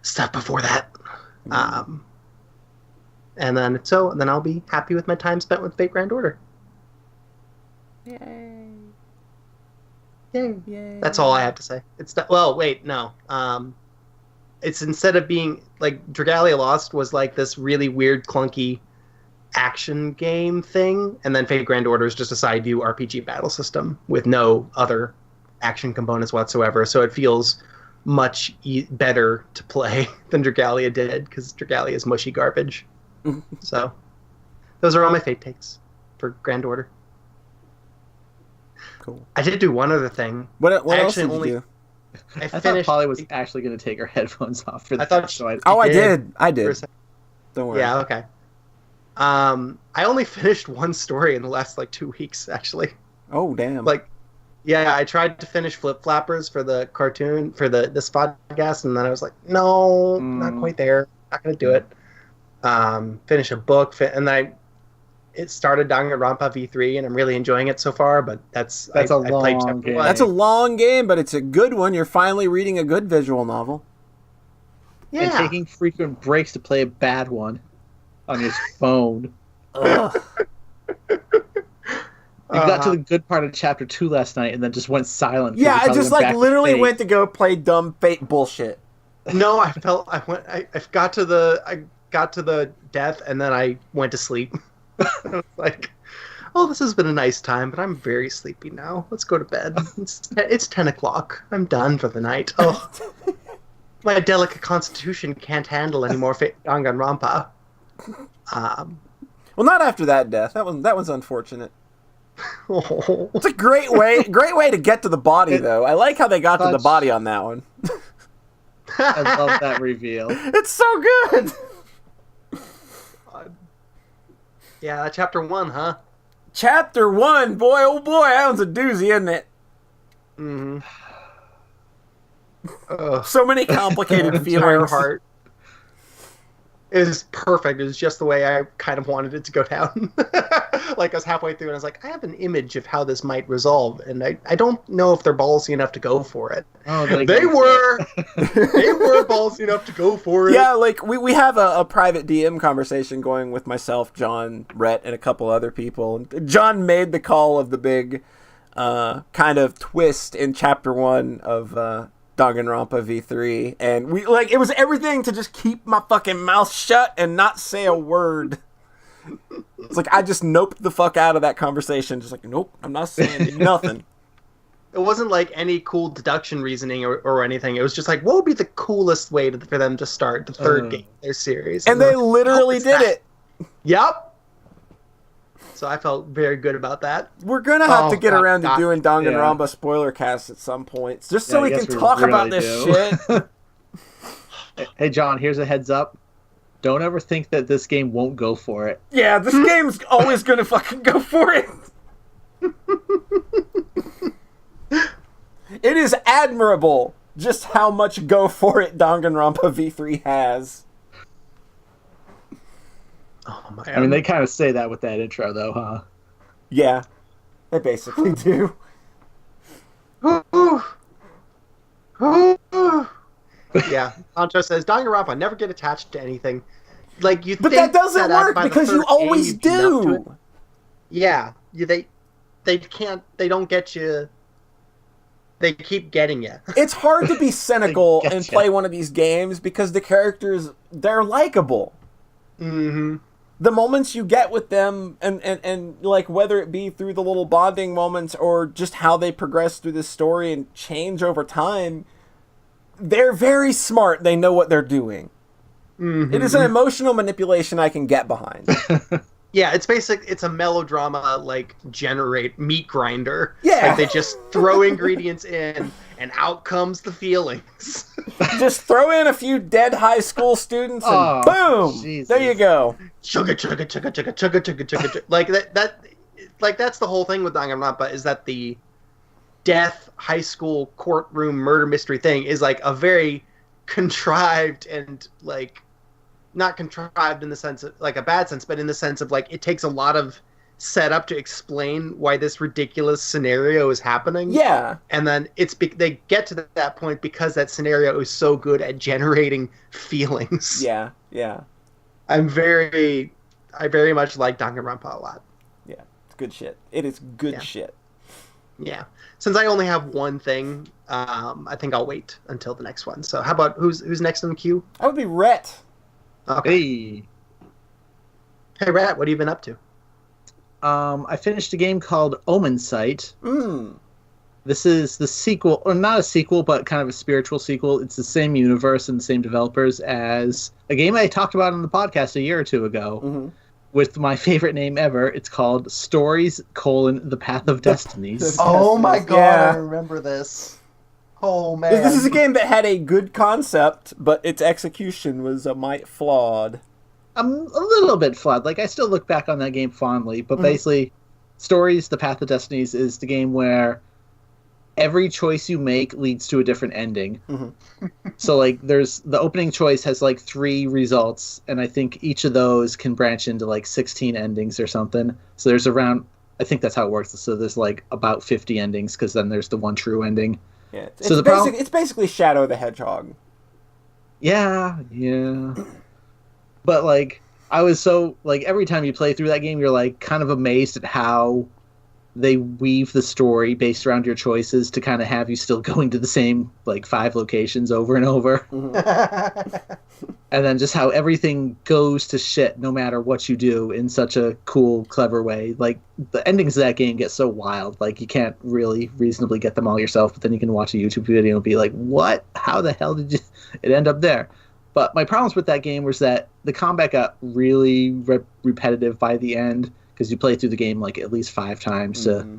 stuff before that. And then I'll be happy with my time spent with Fate Grand Order. Yay. Yay. That's all I have to say. It's not, well, wait, no. It's instead of being like Dragalia Lost was like this really weird, clunky action game thing, and then Fate Grand Order is just a side view RPG battle system with no other action components whatsoever. So it feels much better to play than Dragalia did, because Dragalia is mushy garbage. So those are all my fate takes for Grand Order. Cool. I did do one other thing. What else did you do? I thought Polly was actually going to take her headphones off for that. I did. Don't worry. Yeah, okay. I only finished one story in the last 2 weeks, actually. Oh, damn. Yeah, I tried to finish Flip Flappers for the cartoon, for this podcast, and then I was like, no, not quite there. Not going to do it. Finish a book, and it started Danganronpa V3, and I'm really enjoying it so far, but that's a long game. That's a long game, but it's a good one. You're finally reading a good visual novel. Yeah. And taking frequent breaks to play a bad one on his phone. Ugh. You got to the good part of chapter 2 last night and then just went silent. Yeah, I just literally went to go play dumb Fate bullshit. No, I got to the death and then I went to sleep. I was like, oh, this has been a nice time, but I'm very sleepy now. Let's go to bed. It's 10 o'clock. I'm done for the night. Oh, my delicate constitution can't handle any more Danganronpa. Well, not after that death. That was unfortunate. Oh. It's a great way to get to the body, though. I like how they got to the body on that one. I love that reveal. It's so good. Yeah, chapter 1, huh? Chapter 1, boy, oh boy, that one's a doozy, isn't it? Mm-hmm. So many complicated feelings. Heart. It was perfect. It was just the way I kind of wanted it to go down. I was halfway through and I was like, I have an image of how this might resolve, and I don't know if they're ballsy enough to go for it. Oh, they were ballsy enough to go for it. Yeah, we have a private DM conversation going with myself, John, Rhett, and a couple other people. John made the call of the big kind of twist in chapter 1 of Danganronpa V3, and it was everything to just keep my fucking mouth shut and not say a word. It's I just noped the fuck out of that conversation. Just nope, I'm not saying nothing. It wasn't any cool deduction reasoning or anything. It was just what would be the coolest way for them to start the third game of their series? And they literally did it. Yep. So I felt very good about that. We're going to have to get around to doing Danganronpa spoiler casts at some point, just so we can talk about this shit. Hey, John, here's a heads up. Don't ever think that this game won't go for it. Yeah, this game's always going to fucking go for it. It is admirable just how much go for it Danganronpa V3 has. Oh my! I mean, they kind of say that with that intro, though, huh? Yeah, they basically do. Yeah, Ancho says Danganronpa never get attached to anything. But that doesn't work because you always do. Yeah, they can't. They don't get you. They keep getting you. It's hard to be cynical and play one of these games because the characters, they're likable. Mm-hmm. The moments you get with them, and whether it be through the little bonding moments or just how they progress through the story and change over time, they're very smart. They know what they're doing. Mm-hmm. It is an emotional manipulation I can get behind. Yeah, it's a melodrama, generate meat grinder. Yeah. They just throw ingredients in, and out comes the feelings. Just throw in a few dead high school students, and boom! Jesus. There you go. Chugga, chugga, chugga, chugga, chugga, chugga, chugga. That's the whole thing with Danganronpa, is that the death high school courtroom murder mystery thing is, a very contrived and, not contrived in the sense of a bad sense, but in the sense of it takes a lot of setup to explain why this ridiculous scenario is happening. Yeah, and then they get to that point because that scenario is so good at generating feelings. Yeah. I very much like Danganronpa a lot. Yeah, it's good shit. It is good shit. Yeah. Since I only have one thing, I think I'll wait until the next one. So how about who's next in the queue? That would be Rhett. Okay. Hey, Rat, what have you been up to? I finished a game called Omen Sight. This is the sequel, or not a sequel, but kind of a spiritual sequel. It's the same universe and the same developers as a game I talked about on the podcast a year or two ago with my favorite name ever. It's called Stories: The Path of Destinies. Oh my god, Yeah. I remember this. Oh man. This is a game that had a good concept, but its execution was a mite flawed. I'm a little bit flawed. Like, I still look back on that game fondly, but basically, Stories: The Path of Destinies is the game where every choice you make leads to a different ending. So, like, there's the opening choice has like 3 results, and I think each of those can branch into like 16 endings or something. So there's around, I think that's how it works. So there's like about 50 endings, because then there's the one true ending. Yeah, So it's basically Shadow the Hedgehog. Yeah. But, like, I was so, like, every time you play through that game, you're, like, kind of amazed at how they weave the story based around your choices to kind of have you still going to the same, like, 5 locations over and over. And then just how everything goes to shit no matter what you do in such a cool, clever way. Like, the endings of that game get so wild. Like, you can't really reasonably get them all yourself, but then you can watch a YouTube video and be like, what? How the hell did it end up there? But my problems with that game was that the combat got really repetitive by the end, because you play through the game like at least 5 times to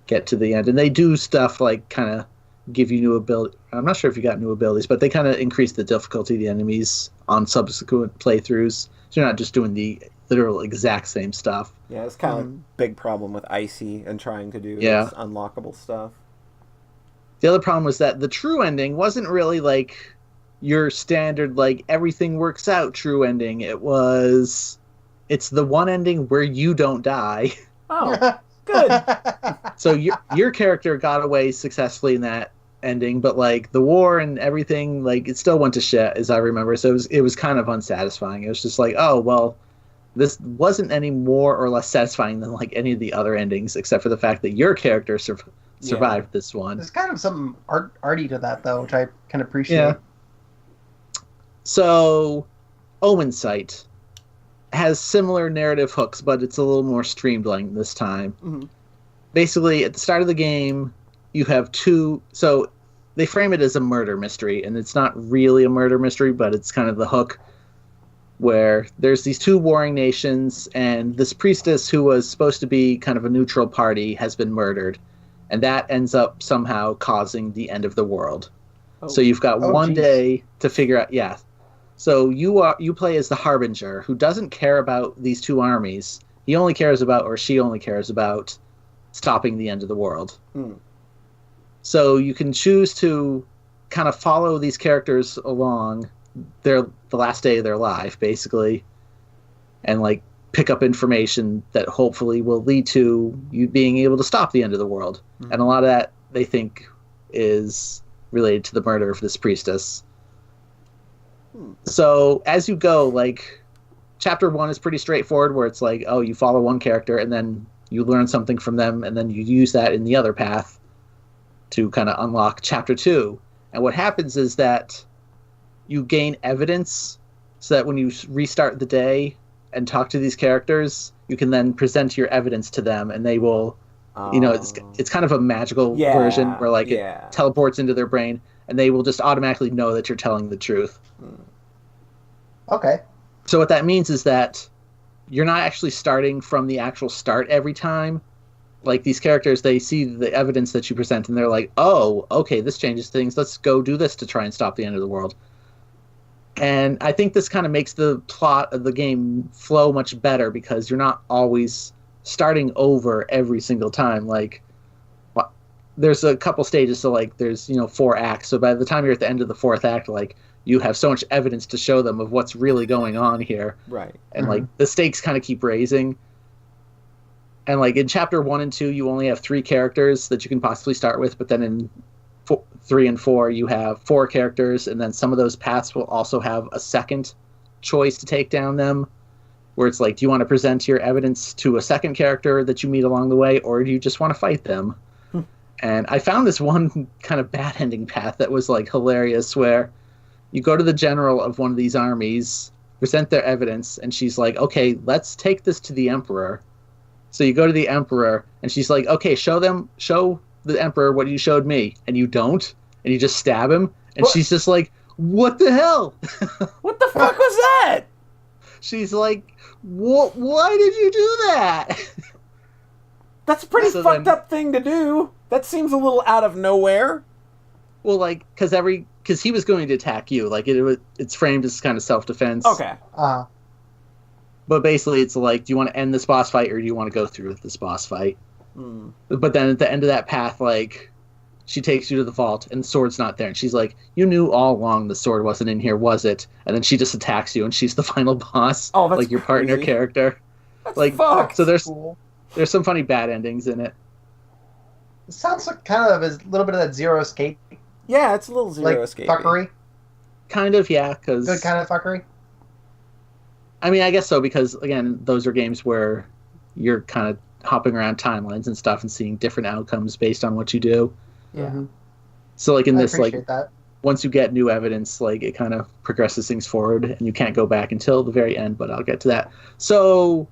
get to the end. And they do stuff like kind of give you new ability. I'm not sure if you got new abilities, but they kind of increase the difficulty of the enemies on subsequent playthroughs. So you're not just doing the literal exact same stuff. Yeah, it's kind of a big problem with Icy and trying to do Yeah. this unlockable stuff. The other problem was that the true ending wasn't really like your standard, like, everything works out true ending. It's the one ending where you don't die. Oh, good. So your character got away successfully in that ending, but, like, the war and everything, like, it still went to shit, as I remember. So it was kind of unsatisfying. It was just like, oh, well, this wasn't any more or less satisfying than, like, any of the other endings, except for the fact that your character survived this one. There's kind of some arty to that, though, which I can appreciate. Yeah. So, Omen Sight has similar narrative hooks, but it's a little more streamlined this time. Basically, at the start of the game, you have 2... So, they frame it as a murder mystery, and it's not really a murder mystery, but it's kind of the hook, where there's these 2 warring nations, and this priestess who was supposed to be kind of a neutral party has been murdered, and that ends up somehow causing the end of the world. So you've got one day to figure out... Yeah. So you play as the Harbinger, who doesn't care about these 2 armies. He only cares about, or she only cares about, stopping the end of the world. So you can choose to kind of follow these characters along the last day of their life, basically, and, like, pick up information that hopefully will lead to you being able to stop the end of the world. And a lot of that, they think, is related to the murder of this priestess. So as you go, like, chapter 1 is pretty straightforward, where it's like, oh, you follow one character and then you learn something from them, and then you use that in the other path to kind of unlock chapter 2. And what happens is that you gain evidence, so that when you restart the day and talk to these characters, you can then present your evidence to them, and they will, it's kind of a magical version where, like, it teleports into their brain, and they will just automatically know that you're telling the truth. Okay. So what that means is that you're not actually starting from the actual start every time. Like, these characters, they see the evidence that you present, and they're like, oh, okay, this changes things. Let's go do this to try and stop the end of the world. And I think this kind of makes the plot of the game flow much better, because you're not always starting over every single time. Like, there's a couple stages, so, like, there's 4 acts. So by the time you're at the end of the 4th act, like, you have so much evidence to show them of what's really going on here. Right. And like, the stakes kind of keep raising. And, like, in chapter 1 and 2, you only have 3 characters that you can possibly start with, but then in 3 and 4, you have 4 characters, and then some of those paths will also have a second choice to take down them, where it's like, do you want to present your evidence to a second character that you meet along the way, or do you just want to fight them? And I found this one kind of bad ending path that was, like, hilarious, where you go to the general of one of these armies, present their evidence, and she's like, okay, let's take this to the emperor. So you go to the emperor, and she's like, okay, show the Emperor what you showed me, and you don't, and you just stab him, and What? she's just like, what the hell? What the fuck was that? She's like, what? Why did you do that? That's a pretty So fucked then- up thing to do. That seems a little out of nowhere. Well, like, because he was going to attack you, like it's framed as kind of self-defense. Okay. But basically, it's like, do you want to end this boss fight or do you want to go through with this boss fight? Hmm. But then at the end of that path, like, she takes you to the vault and the sword's not there. And she's like, you knew all along the sword wasn't in here, was it? And then she just attacks you and she's the final boss. Oh, that's like your partner crazy. character. That's Like, fucked. so there's Cool. some funny bad endings in it. It sounds like kind of a little bit of that Zero Escape, Yeah, it's a little Zero like Escape. fuckery. Kind of, yeah, because... Good kind of fuckery. I mean, I guess so, because, again, those are games where you're kind of hopping around timelines and stuff and seeing different outcomes based on what you do. Yeah, So, like, in I this, like, appreciate that. once you get new evidence, like, it kind of progresses things forward, and you can't go back until the very end, but I'll get to that. So,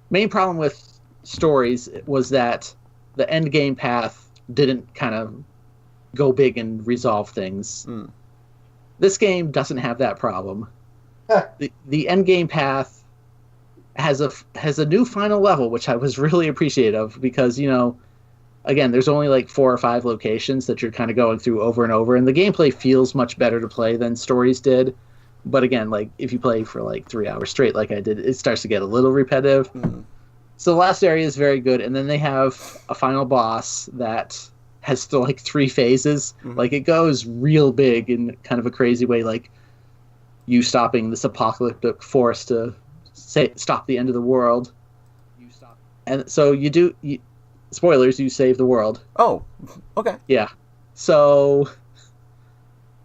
main problem with stories was that the end game path didn't kind of go big and resolve things. Mm. This game doesn't have that problem. The end game path has a new final level, which I was really appreciative of, because, you know, again, there's only like 4 or 5 locations that you're kind of going through over and over, and the gameplay feels much better to play than stories did. But again, like, if you play for like 3 hours straight like I did, it starts to get a little repetitive. Mm. So the last area is very good, and then they have a final boss that has still like 3 phases. Mhm. Like, it goes real big in kind of a crazy way, like you stopping this apocalyptic force to stop the end of the world. And so spoilers, you save the world. Oh, okay. Yeah. So,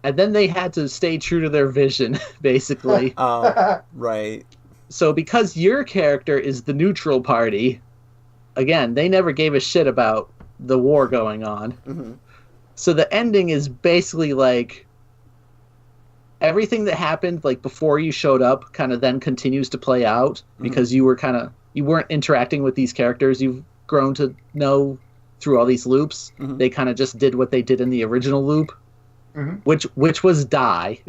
and then they had to stay true to their vision, basically. Right. So because your character is the neutral party, again, they never gave a shit about the war going on. Mm-hmm. So the ending is basically like everything that happened like before you showed up kind of then continues to play out because you weren't interacting with these characters you've grown to know through all these loops. Mhm. They kind of just did what they did in the original loop, Mhm. which was die.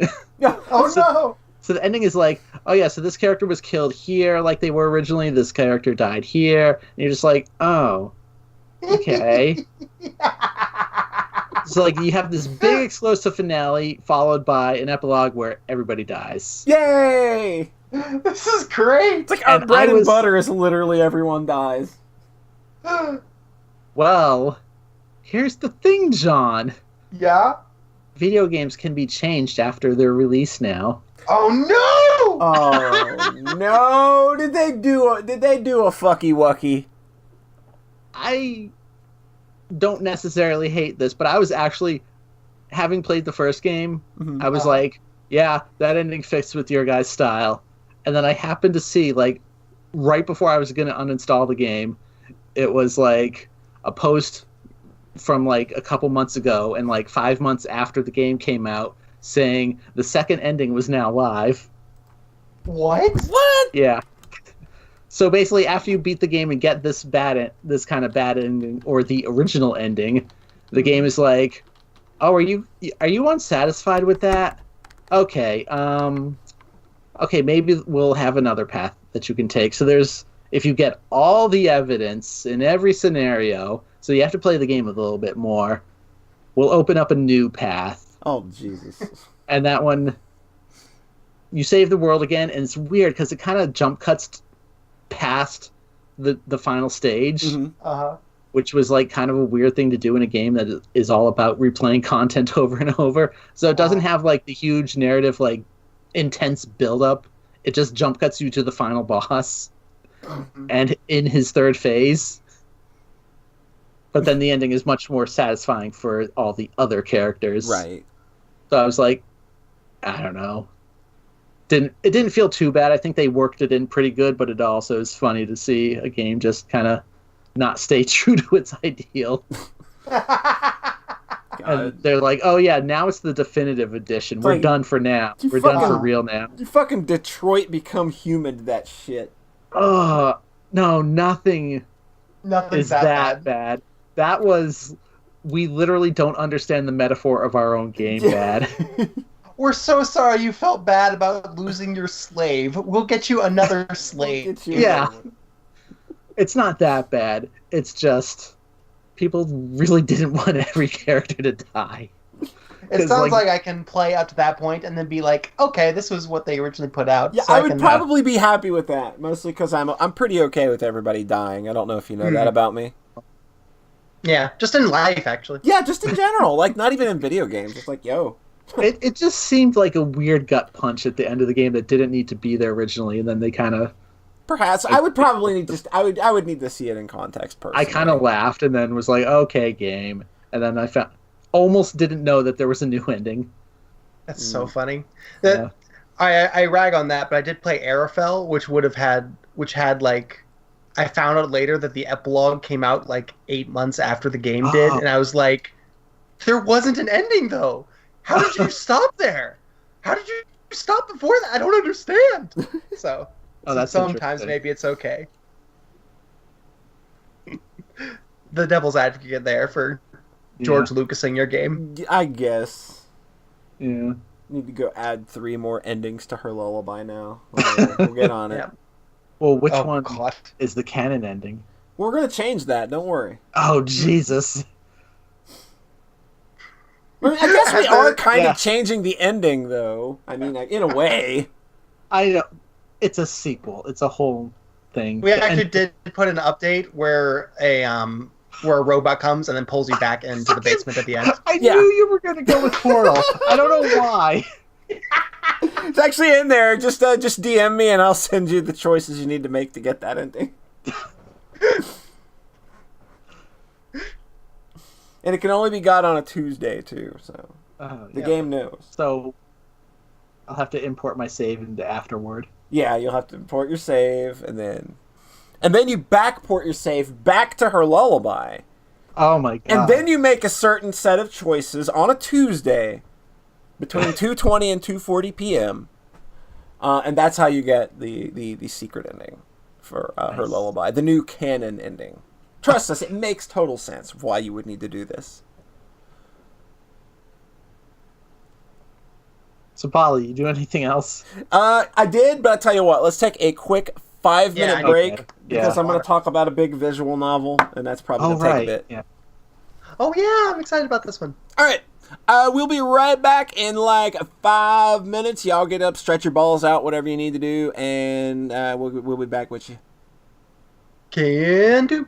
Oh no! So the ending is like, oh yeah, so this character was killed here like they were originally, this character died here, and you're just like, oh, okay. So like you have this big explosive finale followed by an epilogue where everybody dies. Yay! This is great. It's like our And bread I and was- butter is literally everyone dies. Well, here's the thing, John. Yeah. Video games can be changed after their release now. Oh no! Oh no! Did they do a fucky wucky? I don't necessarily hate this, but I was actually, having played the first game, Mhm. I was like, yeah, that ending fits with your guys' style. And then I happened to see, like, right before I was going to uninstall the game, it was like a post from like a couple months ago and like 5 months after the game came out saying the second ending was now live. What? What? Yeah. So basically, after you beat the game and get this kind of bad ending or the original ending, the game is like, "Oh, are you unsatisfied with that? Okay, okay, maybe we'll have another path that you can take." So if you get all the evidence in every scenario, so you have to play the game a little bit more, we'll open up a new path. Oh Jesus! And that one, you save the world again, and it's weird because it kind of jump cuts past the final stage, Mhm. Uh-huh. which was like kind of a weird thing to do in a game that is all about replaying content over and over. So it doesn't have like the huge narrative, like intense build-up. It just jump cuts you to the final boss and in his third phase. But then the ending is much more satisfying for all the other characters. Right. So I was like, I don't know. It didn't feel too bad. I think they worked it in pretty good, but it also is funny to see a game just kind of not stay true to its ideal. And they're like, oh yeah, now it's the definitive edition. We're like, done for now. you We're done for fucking- real now. You fucking Detroit become human. That shit. Oh, no, nothing Nothing's is that bad. That was we literally don't understand the metaphor of our own game bad. We're so sorry you felt bad about losing your slave. We'll get you another slave. We'll get you Yeah. another one. It's not that bad. It's just people really didn't want every character to die. It sounds like I can play up to that point and then be like, okay, this was what they originally put out. Yeah, so I would can, probably be happy with that, mostly because I'm pretty okay with everybody dying. I don't know if you know that about me. Yeah, just in life, actually. Yeah, just in general, like not even in video games. It's like, yo. It just seemed like a weird gut punch at the end of the game that didn't need to be there originally, and then they kind of. Perhaps I would probably need I would need to see it in context personally. I kind of laughed and then was like, okay, game, and then I almost didn't know that there was a new ending. That's so funny. That I rag on that, but I did play Arafel, which had like, I found out later that the epilogue came out like 8 months after the game did, and I was like, there wasn't an ending though. How did you stop there? How did you stop before that? I don't understand. So, that's sometimes maybe it's okay. The devil's advocate there for George Lucasing your game. I guess. Yeah. Need to go add 3 more endings to her lullaby now. We'll get on it. Yeah. Well, which one is the canon ending? We're gonna change that. Don't worry. Oh Jesus! I mean, I guess we are kind of changing the ending, though. I mean, in a way. It's a sequel. It's a whole thing. We actually did put an update where a robot comes and then pulls you back into the basement at the end. I knew you were going to go with Portal. I don't know why. It's actually in there. Just DM me and I'll send you the choices you need to make to get that ending. And it can only be got on a Tuesday, too, so the game knows. So I'll have to import my save into Afterward. Yeah, you'll have to import your save, and then you backport your save back to her lullaby. Oh, my God. And then you make a certain set of choices on a Tuesday between 2:20 and 2:40 p.m., and that's how you get the secret ending for her lullaby, the new canon ending. Trust us, it makes total sense of why you would need to do this. So, Polly, you do anything else? I did, but I tell you what, let's take a quick 5-minute break because I'm going to talk about a big visual novel, and that's probably going to take a bit. Yeah. Oh yeah, I'm excited about this one. All right. We'll be right back in like 5 minutes. Y'all get up, stretch your balls out, whatever you need to do, and we'll be back with you. Can do.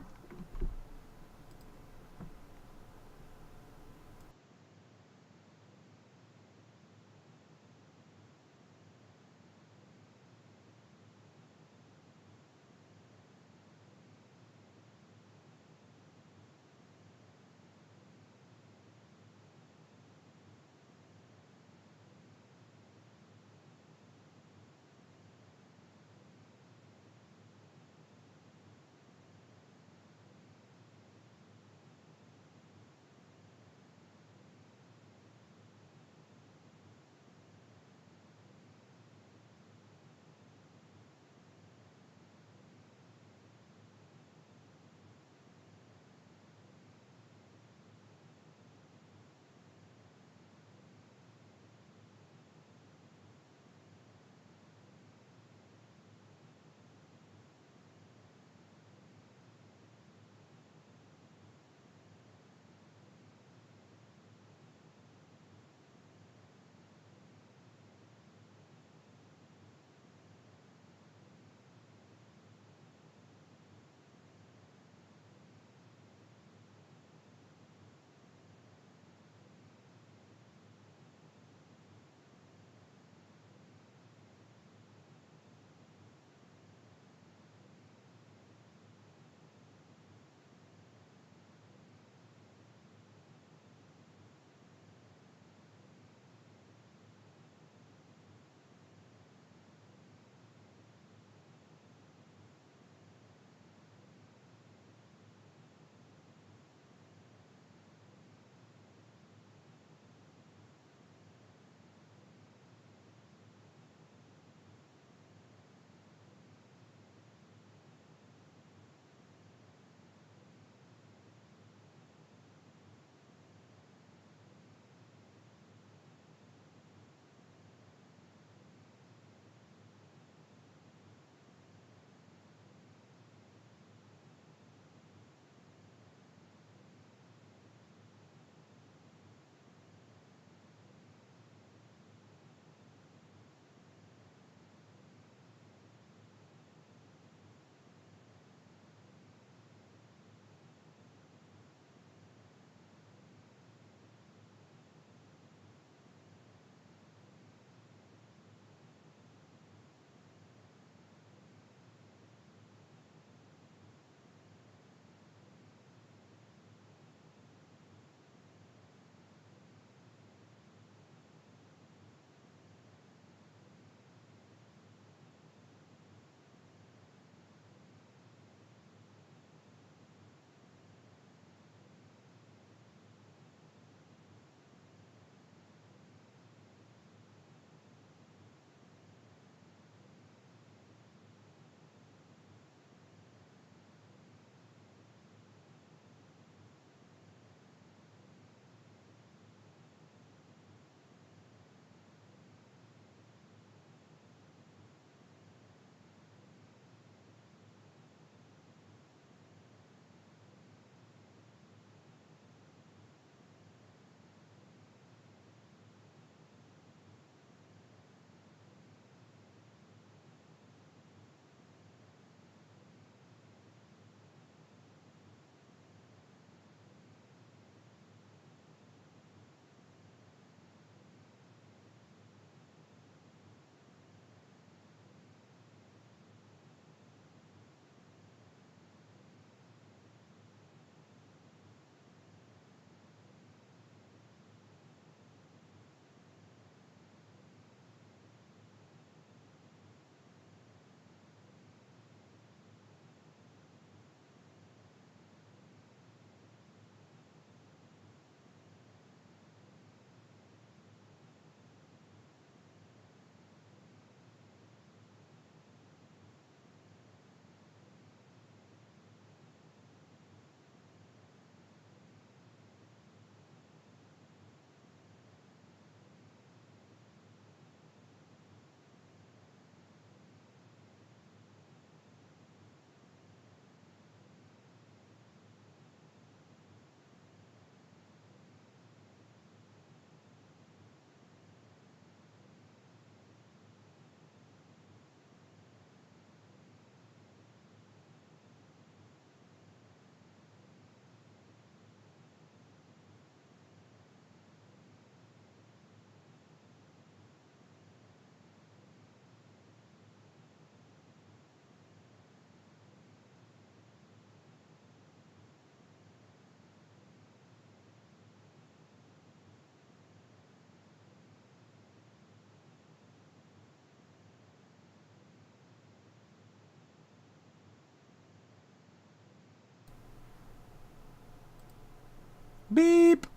Beep.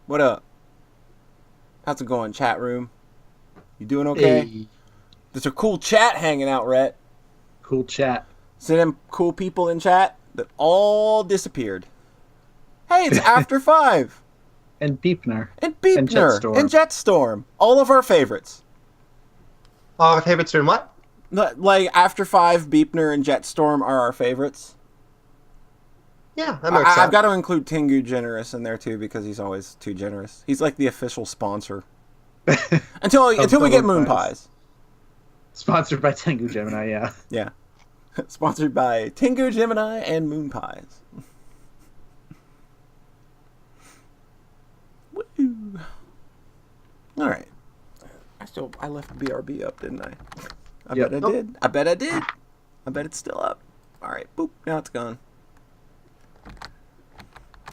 What up? How's it going, chat room? You doing okay? Hey, There's a cool chat hanging out, Rhett. cool chat. See them cool people in chat that all disappeared. Hey, it's After 5. And Beepner. And Beepner. And Jetstorm. And Jetstorm. All of our favorites. Oh, favorites doing what? Like, After 5, Beepner, and Jetstorm are our favorites. Yeah, that makes sense. I've got to include Tengu Generous in there, too, because he's always too generous. He's like the official sponsor. Until we get Moon Pies. Sponsored by Tengu Gemini, yeah. Yeah. Sponsored by Tengu Gemini and Moon Pies. Woo. All right. I left BRB up, didn't I? I bet I did. I bet it's still up. All right. Boop. Now it's gone.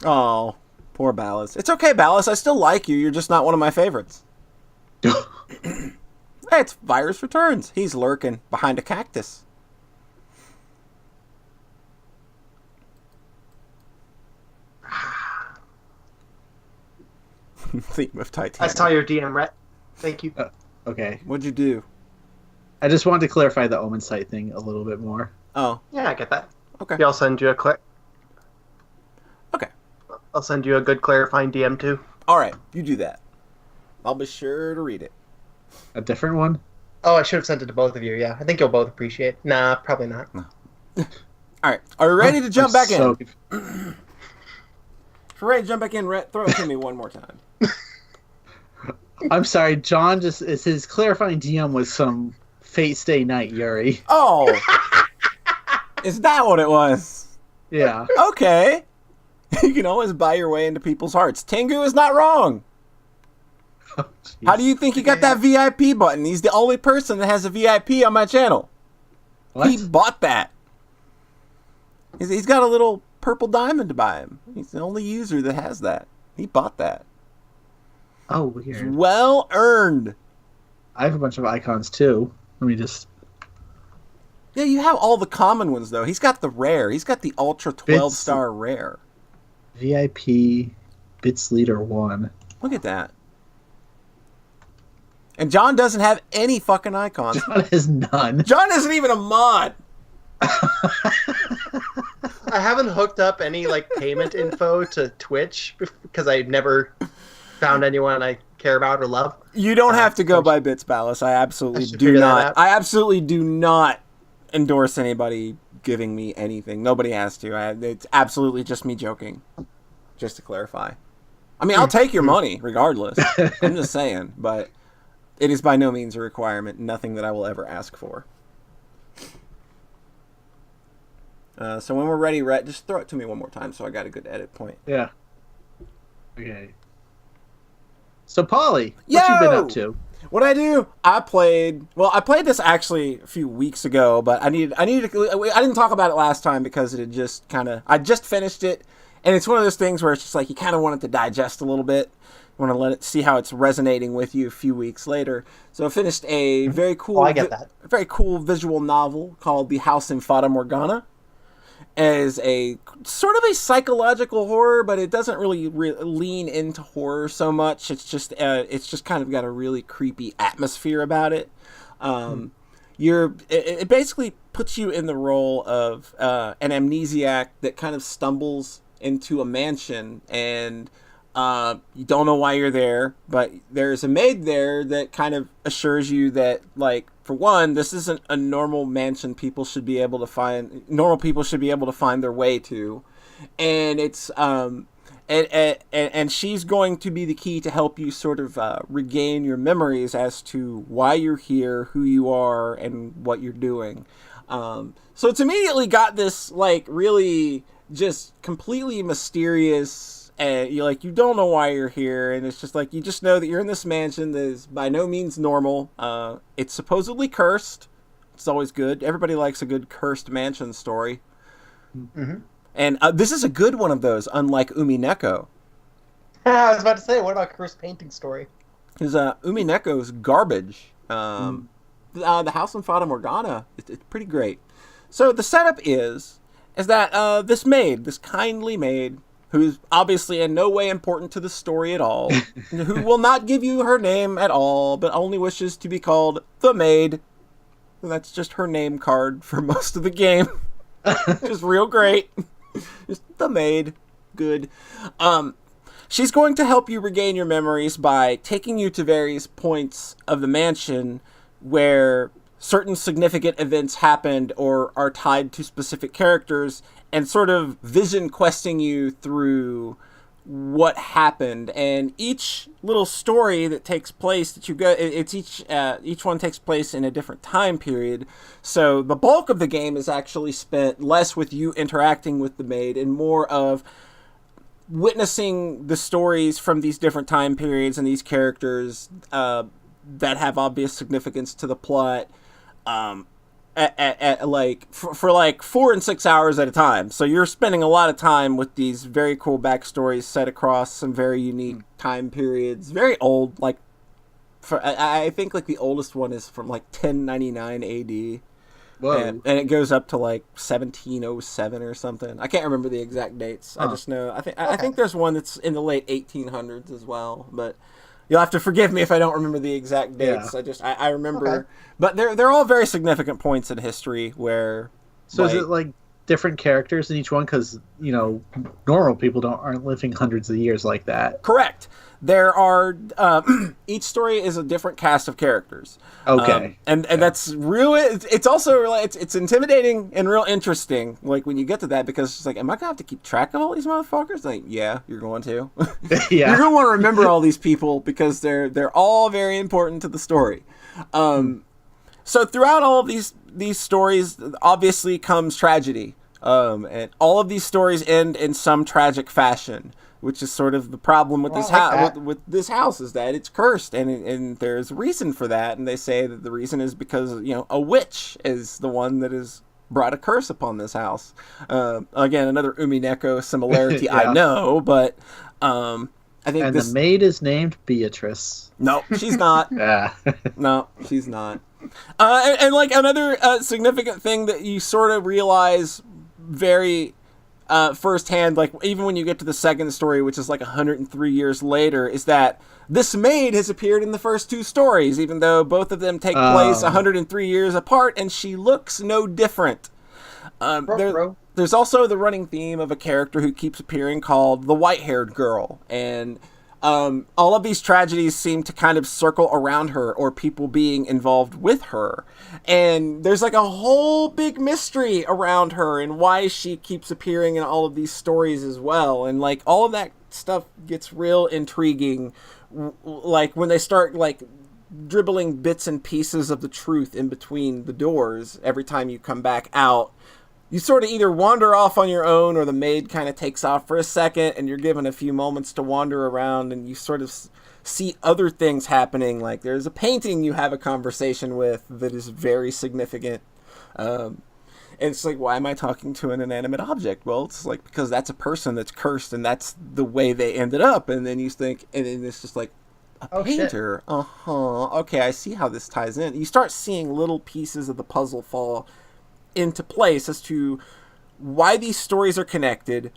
Oh, poor Ballas. It's okay, Ballas. I still like you. You're just not one of my favorites. Hey, it's Virus Returns. He's lurking behind a cactus. Theme of Titanic. I saw your DM, Rhett. Thank you. Okay. What'd you do? I just wanted to clarify the Omen site thing a little bit more. Oh, Yeah, I get that. okay. Yeah, I'll send you Okay. I'll send you a good clarifying DM too. All right, you do that. I'll be sure to read it. A different one? Oh, I should have sent it to both of you. Yeah, I think you'll both appreciate it. Nah, probably not. All right, are we ready to jump back in? So If we're ready to jump back in, Rhett, throw it to me one more time. I'm sorry, John his clarifying DM was some Fate Stay Night, Yuri. Oh, is that what it was? Yeah. Okay. You can always buy your way into people's hearts. Tengu is not wrong. Oh, How do you think he got that VIP button? He's the only person that has a VIP on my channel. What? He bought that. He's got a little purple diamond by him. He's the only user that has that. He bought that. Oh, It's weird. well earned. I have a bunch of icons too. Let me just. Yeah, you have all the common ones, though. He's got the rare. He's got the Ultra 12-star rare. VIP Bits Leader 1. Look at that. And John doesn't have any fucking icons. John has none. John isn't even a mod. I haven't hooked up any like payment info to Twitch because I've never found anyone I care about or love. You don't have to go by Bits, Ballas. I absolutely should do figure that not. out. I absolutely do not endorse anybody giving me anything. Nobody has to. It's absolutely just me joking. Just to clarify. I mean, I'll take your money regardless. I'm just saying, but it is by no means a requirement. Nothing that I will ever ask for. So when we're ready, Rhett, just throw it to me one more time so I got a good edit point. Yeah. Okay. So, Polly, what you been up to? What I do? I played this actually a few weeks ago, but I didn't talk about it last time because it had just I just finished it, and it's one of those things where it's just like you kind of want it to digest a little bit. You want to let it see how it's resonating with you a few weeks later. So I finished a very cool, I get that. very cool visual novel called The House in Fata Morgana. As a sort of a psychological horror, but it doesn't really lean into horror so much. It's just kind of got a really creepy atmosphere about it. It basically puts you in the role of an amnesiac that kind of stumbles into a mansion and you don't know why you're there, but there's a maid there that kind of assures you that, like, for one, this isn't a normal mansion normal people should be able to find their way to, and it's and she's going to be the key to help you sort of regain your memories as to why you're here, who you are, and what you're doing. So it's immediately got this, like, really just completely mysterious, and you don't know why you're here, and it's just like you just know that you're in this mansion that is by no means normal. It's supposedly cursed. It's always good. Everybody likes a good cursed mansion story. Mm-hmm. And this is a good one of those, unlike Umineko. I was about to say, what about Cursed Painting Story? Because Umineko's garbage. The House in Fata Morgana, it's pretty great. So the setup is is that this kindly maid, who's obviously in no way important to the story at all, who will not give you her name at all, but only wishes to be called the maid. And that's just her name card for most of the game. Just real great. Just the maid. Good. She's going to help you regain your memories by taking you to various points of the mansion where certain significant events happened or are tied to specific characters, and sort of vision questing you through what happened. And each little story that takes place that you go, it's each one takes place in a different time period. So the bulk of the game is actually spent less with you interacting with the maid and more of witnessing the stories from these different time periods and these characters that have obvious significance to the plot at like for like 4 and 6 hours at a time. So you're spending a lot of time with these very cool backstories set across some very unique time periods, very old. Like I think like the oldest one is from like 1099 AD. Whoa. And it goes up to like 1707 or something. I can't remember the exact dates. I just know I think there's one that's in the late 1800s as well, but you'll have to forgive me if I don't remember the exact dates. Yeah. I remember, but they're all very significant points in history where. So is it like different characters in each one? Because normal people aren't living hundreds of years like that. Correct. There are each story is a different cast of characters. Okay, and that's real. It's also it's intimidating and real interesting. Like when you get to that, because it's like, am I gonna have to keep track of all these motherfuckers? Like, yeah, you're going to. Yeah, you're gonna want to remember all these people because they're all very important to the story. So throughout all of these stories, obviously comes tragedy. And all of these stories end in some tragic fashion, which is sort of the problem with this house. With this house is that it's cursed, and there's a reason for that. And they say that the reason is because a witch is the one that has brought a curse upon this house. Again, another Umineko similarity. Yeah. I know, but I think the maid is named Beatrice. No, she's not. Yeah, no, she's not. And like another significant thing that you sort of realize very firsthand, like even when you get to the second story, which is like 103 years later, is that this maid has appeared in the first 2 stories, even though both of them take place 103 years apart, and she looks no different. There's also the running theme of a character who keeps appearing called the white-haired girl, and all of these tragedies seem to kind of circle around her or people being involved with her. And there's like a whole big mystery around her and why she keeps appearing in all of these stories as well. And like all of that stuff gets real intriguing. Like when they start like dribbling bits and pieces of the truth in between the doors every time you come back out. You sort of either wander off on your own or the maid kind of takes off for a second and you're given a few moments to wander around and you sort of see other things happening. Like there's a painting you have a conversation with that is very significant. And it's like, why am I talking to an inanimate object? Well, it's like, because that's a person that's cursed and that's the way they ended up. And then you think, and then it's just like, a painter. Shit. Okay, I see how this ties in. You start seeing little pieces of the puzzle fall into place as to why these stories are connected,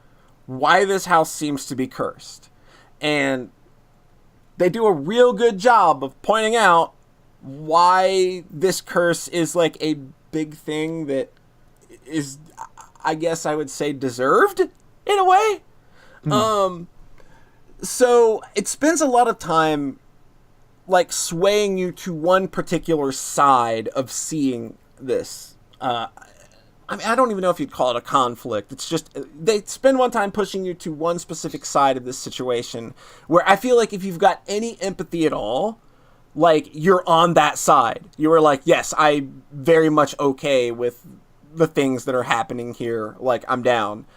why this house seems to be cursed. And they do a real good job of pointing out why this curse is like a big thing that is, I guess I would say, deserved in a way. So it spends a lot of time like swaying you to one particular side of seeing this. I mean, I don't even know if you'd call it a conflict. It's just, they spend one time pushing you to one specific side of this situation where I feel like if you've got any empathy at all, like, you're on that side. You were like, yes, I'm very much okay with the things that are happening here. Like, I'm down.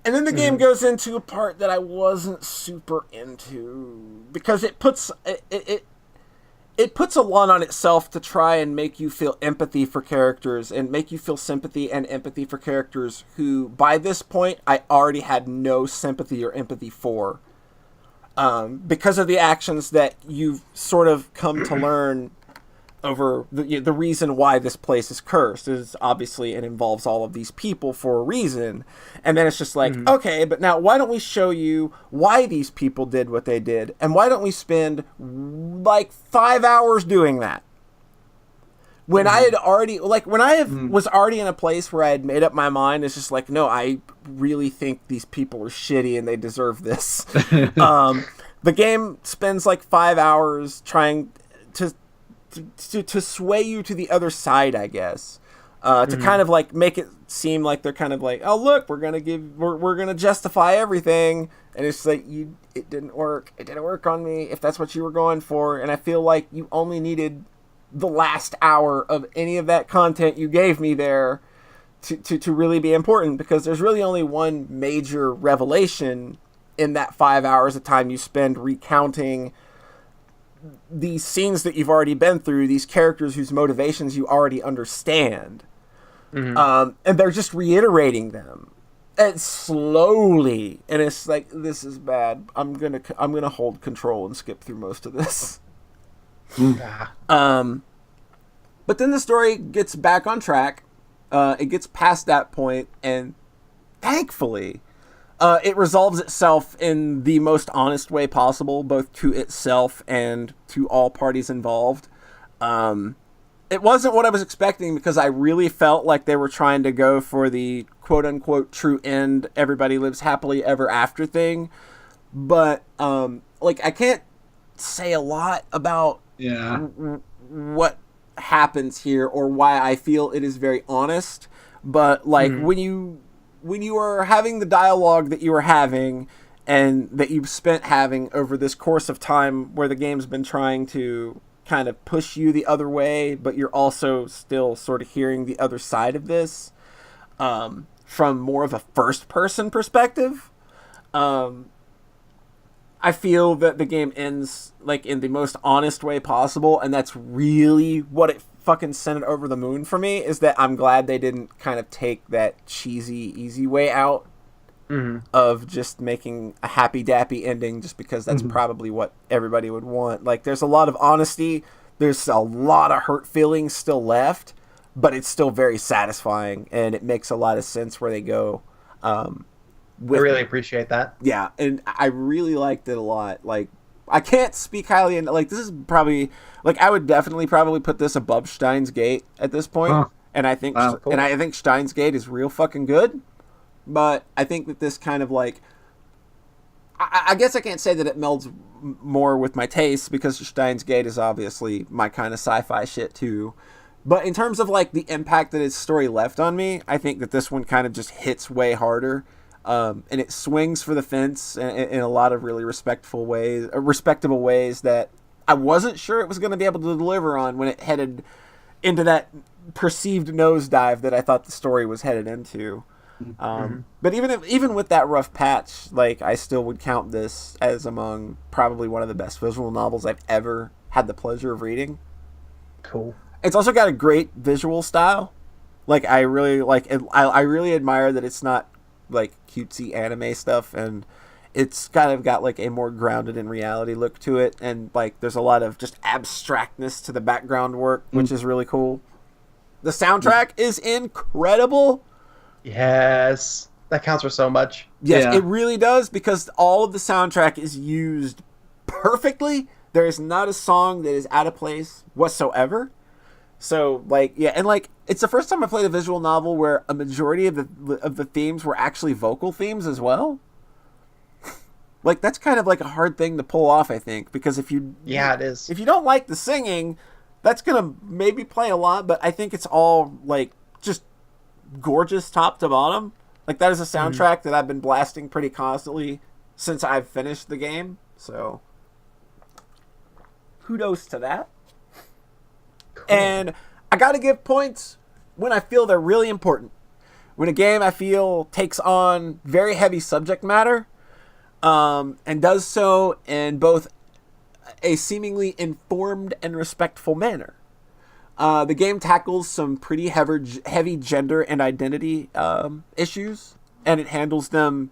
And then the game goes into a part that I wasn't super into because it puts it puts a lot on itself to try and make you feel empathy for characters and make you feel sympathy and empathy for characters who, by this point, I already had no sympathy or empathy for. Because of the actions that you've sort of come to learn over the reason why this place is cursed is obviously it involves all of these people for a reason. And then it's just like, okay, but now why don't we show you why these people did what they did? And why don't we spend like 5 hours doing that? When I had already, like, when I was already in a place where I had made up my mind, it's just like, no, I really think these people are shitty and they deserve this. The game spends like 5 hours trying to sway you to the other side, I guess, to kind of like make it seem like they're kind of like, oh look, we're gonna justify everything, and it's like it didn't work on me if that's what you were going for, and I feel like you only needed the last hour of any of that content you gave me there to really be important, because there's really only one major revelation in that 5 hours of time you spend recounting these scenes that you've already been through, these characters whose motivations you already understand. And they're just reiterating them. And slowly. And it's like, this is bad. I'm gonna hold control and skip through most of this. But then the story gets back on track. It gets past that point, and thankfully, it resolves itself in the most honest way possible, both to itself and to all parties involved. It wasn't what I was expecting, because I really felt like they were trying to go for the quote-unquote true end, everybody lives happily ever after thing. But, like, I can't say a lot about what happens here or why I feel it is very honest. But, like, when you are having the dialogue that you are having and that you've spent having over this course of time, where the game's been trying to kind of push you the other way, but you're also still sort of hearing the other side of this from more of a first-person perspective, I feel that the game ends like in the most honest way possible, and that's really what it fucking sent it over the moon for me, is that I'm glad they didn't kind of take that cheesy, easy way out of just making a happy-dappy ending just because that's probably what everybody would want. Like, there's a lot of honesty, there's a lot of hurt feelings still left, but it's still very satisfying, and it makes a lot of sense where they go. I really appreciate that. Yeah, and I really liked it a lot. Like, I can't speak highly, and like, this is probably, like, I would definitely probably put this above Steins Gate at this point. And I think cool. and I think Steins Gate is real fucking good, but I think that this kind of like, I guess I can't say that it melds more with my taste, because Steins Gate is obviously my kind of sci-fi shit too. But in terms of like the impact that its story left on me, I think that this one kind of just hits way harder. And it swings for the fence in a lot of really respectable ways that I wasn't sure it was going to be able to deliver on when it headed into that perceived nosedive that I thought the story was headed into. But even with that rough patch, like, I still would count this as among probably one of the best visual novels I've ever had the pleasure of reading. Cool. It's also got a great visual style. Like, I really like it. I really admire that it's not like cutesy anime stuff, and it's kind of got like a more grounded in reality look to it, and like there's a lot of just abstractness to the background work, which is really cool. The soundtrack is incredible. Yes, that counts for so much. Yes, it really does, because all of the soundtrack is used perfectly. There is not a song that is out of place whatsoever. So, like, yeah, and like, it's the first time I played a visual novel where a majority of the themes were actually vocal themes as well. Like, that's kind of like a hard thing to pull off, I think, because if you it is. If you don't like the singing, that's gonna maybe play a lot, but I think it's all like just gorgeous top to bottom. Like, that is a soundtrack that I've been blasting pretty constantly since I've finished the game. So, kudos to that. Cool. And I gotta give points when I feel they're really important. When a game, I feel, takes on very heavy subject matter, and does so in both a seemingly informed and respectful manner. The game tackles some pretty heavy gender and identity issues, and it handles them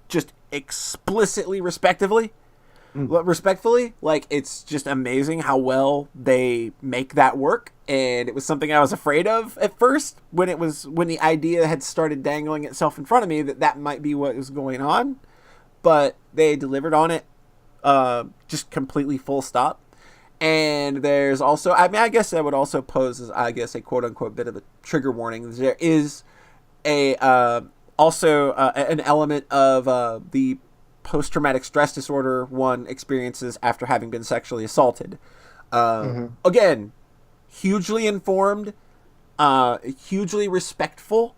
just explicitly respectively. Respectfully, like, it's just amazing how well they make that work. And it was something I was afraid of at first when the idea had started dangling itself in front of me that might be what was going on. But they delivered on it, just completely full stop. And there's also, I mean, I guess that would also pose as, I guess, a quote unquote bit of a trigger warning. There is also an element of the post-traumatic stress disorder one experiences after having been sexually assaulted. Again, hugely informed, hugely respectful.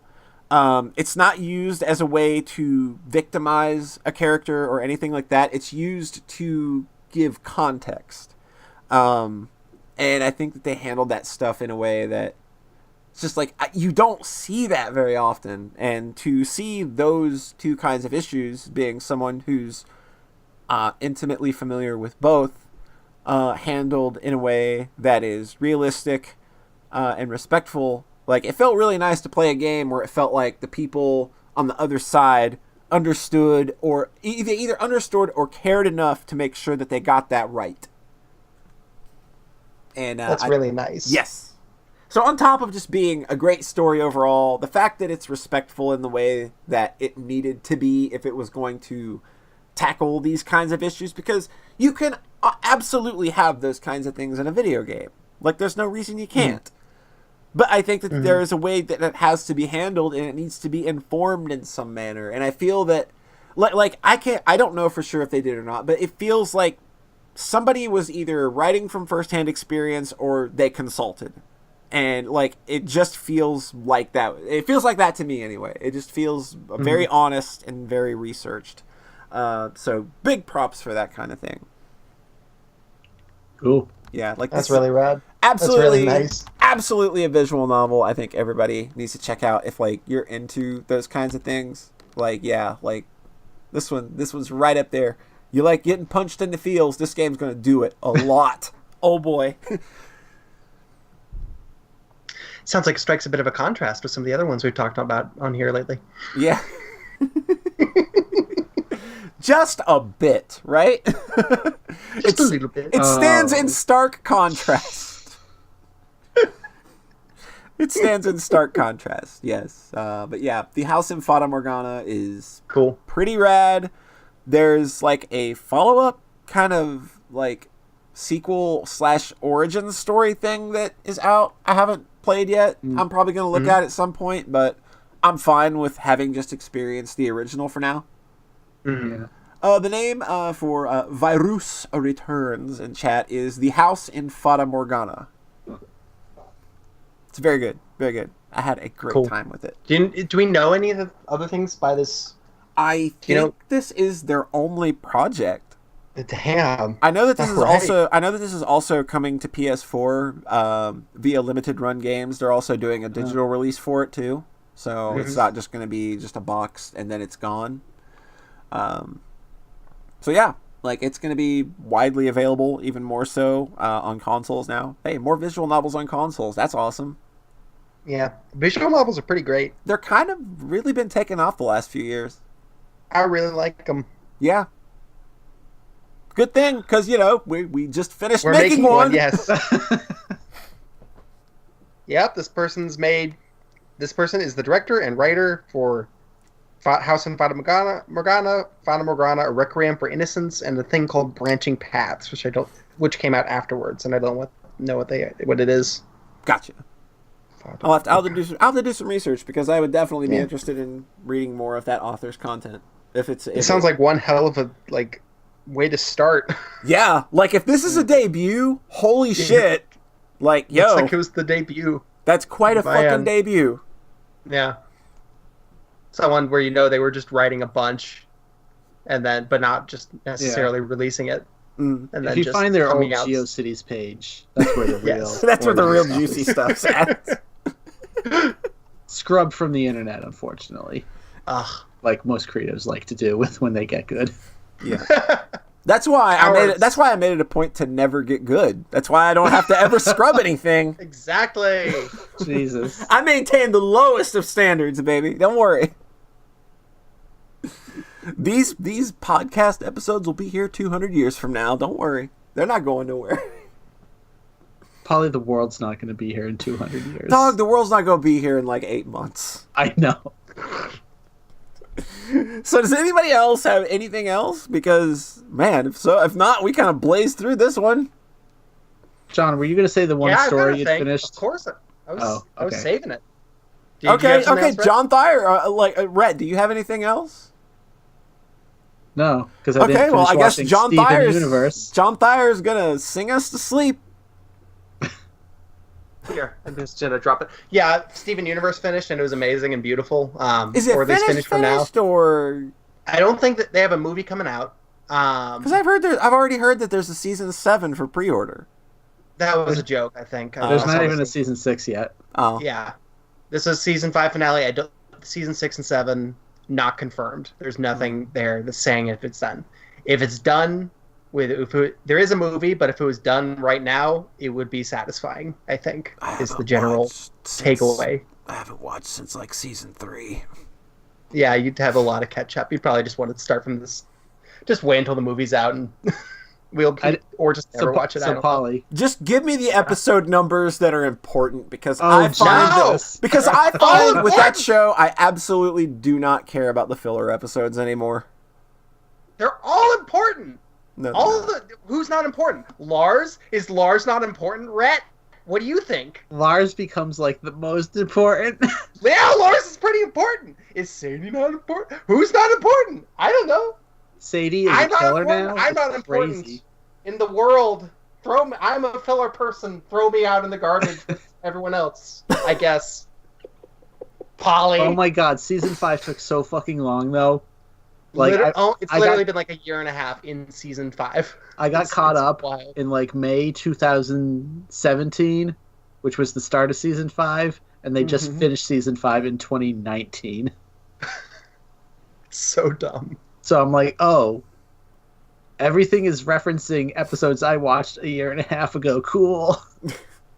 It's not used as a way to victimize a character or anything like that. It's used to give context. And I think that they handled that stuff in a way that it's just like, you don't see that very often. And to see those two kinds of issues, being someone who's intimately familiar with both, handled in a way that is realistic and respectful, like, it felt really nice to play a game where it felt like the people on the other side understood, or either understood or cared enough to make sure that they got that right. And that's really nice. Yes. So on top of just being a great story overall, the fact that it's respectful in the way that it needed to be if it was going to tackle these kinds of issues, because you can absolutely have those kinds of things in a video game. Like, there's no reason you can't. But I think that there is a way that it has to be handled, and it needs to be informed in some manner. And I feel that, like, I don't know for sure if they did or not, but it feels like somebody was either writing from firsthand experience or they consulted. And, like, it just feels like that. It feels like that to me, anyway. It just feels very honest and very researched. So, big props for that kind of thing. Cool. Yeah, like, that's really rad. Absolutely, that's really nice. Absolutely a visual novel. I think everybody needs to check out if, like, you're into those kinds of things. Like, yeah, like, this one's right up there. You like getting punched in the feels, this game's gonna do it a lot. Oh boy. Sounds like it strikes a bit of a contrast with some of the other ones we've talked about on here lately. Yeah. Just a bit, right? Just a little bit. It stands in stark contrast. It stands in stark contrast, yes. But yeah, the house in Fata Morgana is cool, pretty rad. There's like a follow-up kind of like sequel / origin story thing that is out. I haven't played yet. I'm probably going to look at it at some point, but I'm fine with having just experienced the original for now. Yeah. The name for Virus Returns in chat is The House in Fata Morgana. It's very good. Very good. I had a great time with it. Do we know any of the other things by this? I think this is their only project. Damn. I know that this is also coming to PS4 via limited run games. They're also doing a digital release for it too. So it's not just going to be just a box and then it's gone. So yeah, like, it's going to be widely available, even more so on consoles now. Hey, more visual novels on consoles. That's awesome. Yeah, visual novels are pretty great. They're kind of really been taken off the last few years. I really like them. Yeah. Good thing, because, you know, we just finished making one. Yes. Yep, this person is the director and writer for House in Fata Morgana, A Requiem for Innocence, and a thing called Branching Paths, which came out afterwards, and I don't know what it is. Gotcha. I'll have to do some research, because I would definitely be interested in reading more of that author's content. It sounds like one hell of a way to start. Yeah, like, if this is a debut, holy shit! Like, yo, looks like it was the debut. That's quite a fucking debut. Yeah. Someone where they were just writing a bunch, but not just necessarily releasing it. And then if you find their old GeoCities page, that's where the real that's where the real juicy stuff's at. Scrubbed from the internet, unfortunately. Ugh. Like most creatives like to do with when they get good. Yeah. That's why I made it a point to never get good. That's why I don't have to ever scrub anything. Exactly. Jesus. I maintain the lowest of standards, baby. Don't worry. These podcast episodes will be here 200 years from now. Don't worry. They're not going nowhere. Probably the world's not going to be here in 200 years. Dog, the world's not going to be here in like 8 months. I know. So does anybody else have anything else? Because, man, if not, we kind of blazed through this one. John, were you going to say the one story you finished? Of course. I was saving it. Okay, John Thayer, Rhett, do you have anything else? No, because I didn't finish watching Steven Universe. John Thayer's gonna sing us to sleep. Here, I'm just gonna drop it. Yeah, Steven Universe finished, and it was amazing and beautiful. Is it finished or? I don't think that they have a movie coming out. Because I've already heard that there's a season 7 for pre-order. That was a joke, I think. There's not even a season 6 yet. Oh, yeah. This is season 5 finale. Season 6 and 7 not confirmed. There's nothing there that's saying if it's done. If it's done there is a movie, but if it was done right now, it would be satisfying. I think is the general takeaway. I haven't watched since like season 3. Yeah, you'd have a lot of catch up. You'd probably just want to start from this. Just wait until the movie's out and. Or just never watch it. Polly. Just give me the episode numbers that are important because I find with that show I absolutely do not care about the filler episodes anymore. They're all important. No, who's not important? Lars? Is Lars not important? Rhett? What do you think? Lars becomes like the most important. Yeah, Lars is pretty important. Is Sadie not important? Who's not important? I don't know. Sadie is a killer now? I'm not important in the world. I'm a filler person. Throw me out in the garbage with everyone else, I guess. Polly. Oh my god, season 5 took so fucking long, though. It's literally been like a year and a half in season 5. I got caught up in like May 2017, which was the start of season 5, and they just finished season 5 in 2019. So dumb. So I'm like, oh, everything is referencing episodes I watched a year and a half ago. Cool.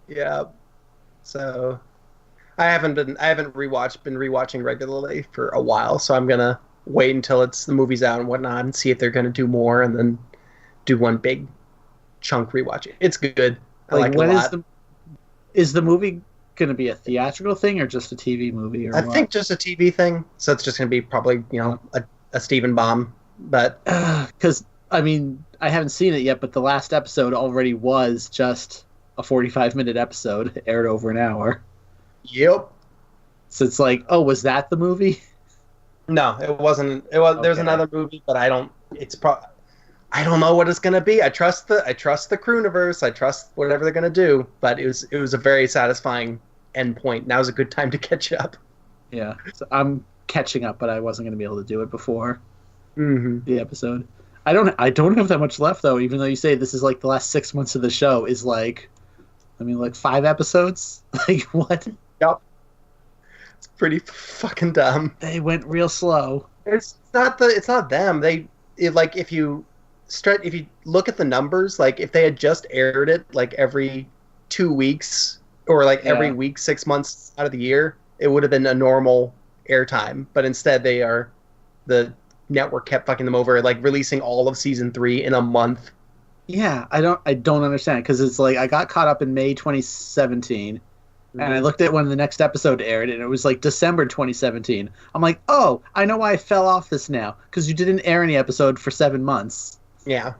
Yeah. So I haven't been rewatching regularly for a while, so I'm gonna wait until the movie's out and whatnot and see if they're gonna do more and then do one big chunk rewatch. It's good. I like it a lot. Is the movie gonna be a theatrical thing or just a TV movie? I think just a TV thing. So it's just gonna be probably a Steven bomb, but because I mean I haven't seen it yet, but the last episode already was just a 45-minute episode aired over an hour. Yep. So it's like, oh, was that the movie? No, it wasn't. There's another movie, but I don't know what it's gonna be. I trust the Crooniverse. I trust whatever they're gonna do, but it was a very satisfying end point. Now's a good time to catch up. Yeah, so I'm catching up, but I wasn't going to be able to do it before the episode. I don't have that much left though, even though you say this is like the last 6 months of the show is like 5 episodes. Like what? Yep. It's pretty fucking dumb. They went real slow. It's not them. If you look at the numbers, like if they had just aired it like every 2 weeks or like every week 6 months out of the year, it would have been a normal airtime, but instead the network kept fucking them over, like releasing all of season 3 in a month. Yeah, I don't understand, because it's like I got caught up in May 2017 and I looked at when the next episode aired and it was like December 2017. I'm like, oh, I know why I fell off this now, because you didn't air any episode for 7 months. Yeah.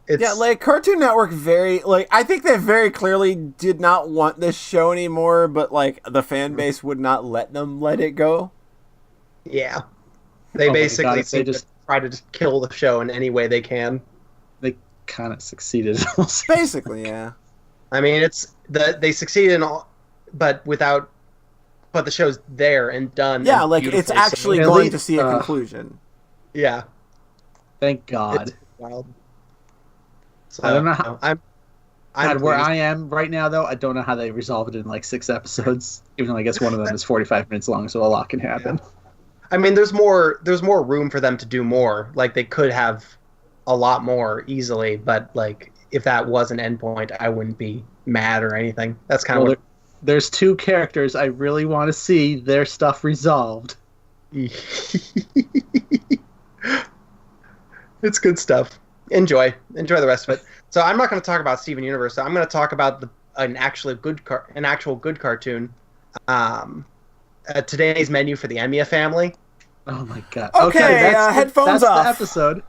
Like Cartoon Network I think they very clearly did not want this show anymore, but like the fan base would not let them let it go. Yeah. They basically try to just kill the show in any way they can. They kind of succeeded. Basically, yeah. I mean, they succeeded in all, but the show's there and done. Yeah, like it's actually going to see a conclusion. Yeah. Thank God. It's wild. So, I don't know how. I'm where I am right now, though. I don't know how they resolve it in like 6 episodes. Even though I guess one of them is 45 minutes long, so a lot can happen. Yeah. I mean, there's more room for them to do more. Like they could have a lot more easily, but like if that was an endpoint, I wouldn't be mad or anything. That's kind of there's 2 characters I really want to see their stuff resolved. It's good stuff. Enjoy the rest of it. So I'm not going to talk about Steven Universe. So I'm going to talk about an actual good cartoon. Today's menu for the Emiya family. Oh my god. Okay, headphones that's off. The episode.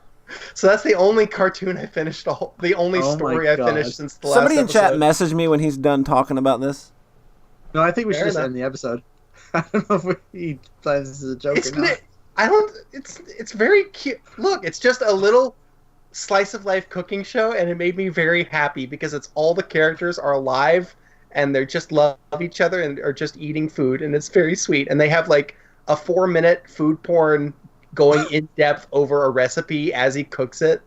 So that's the only cartoon I finished. The only story I finished since the last episode. Somebody in chat message me when he's done talking about this. No, I think we should just end the episode. I don't know if he plans this as a joke or not. It's very cute. Look, it's just a little slice of life cooking show, and it made me very happy because it's all the characters are alive and they just love each other and are just eating food, and it's very sweet. And they have like a 4-minute food porn going in depth over a recipe as he cooks it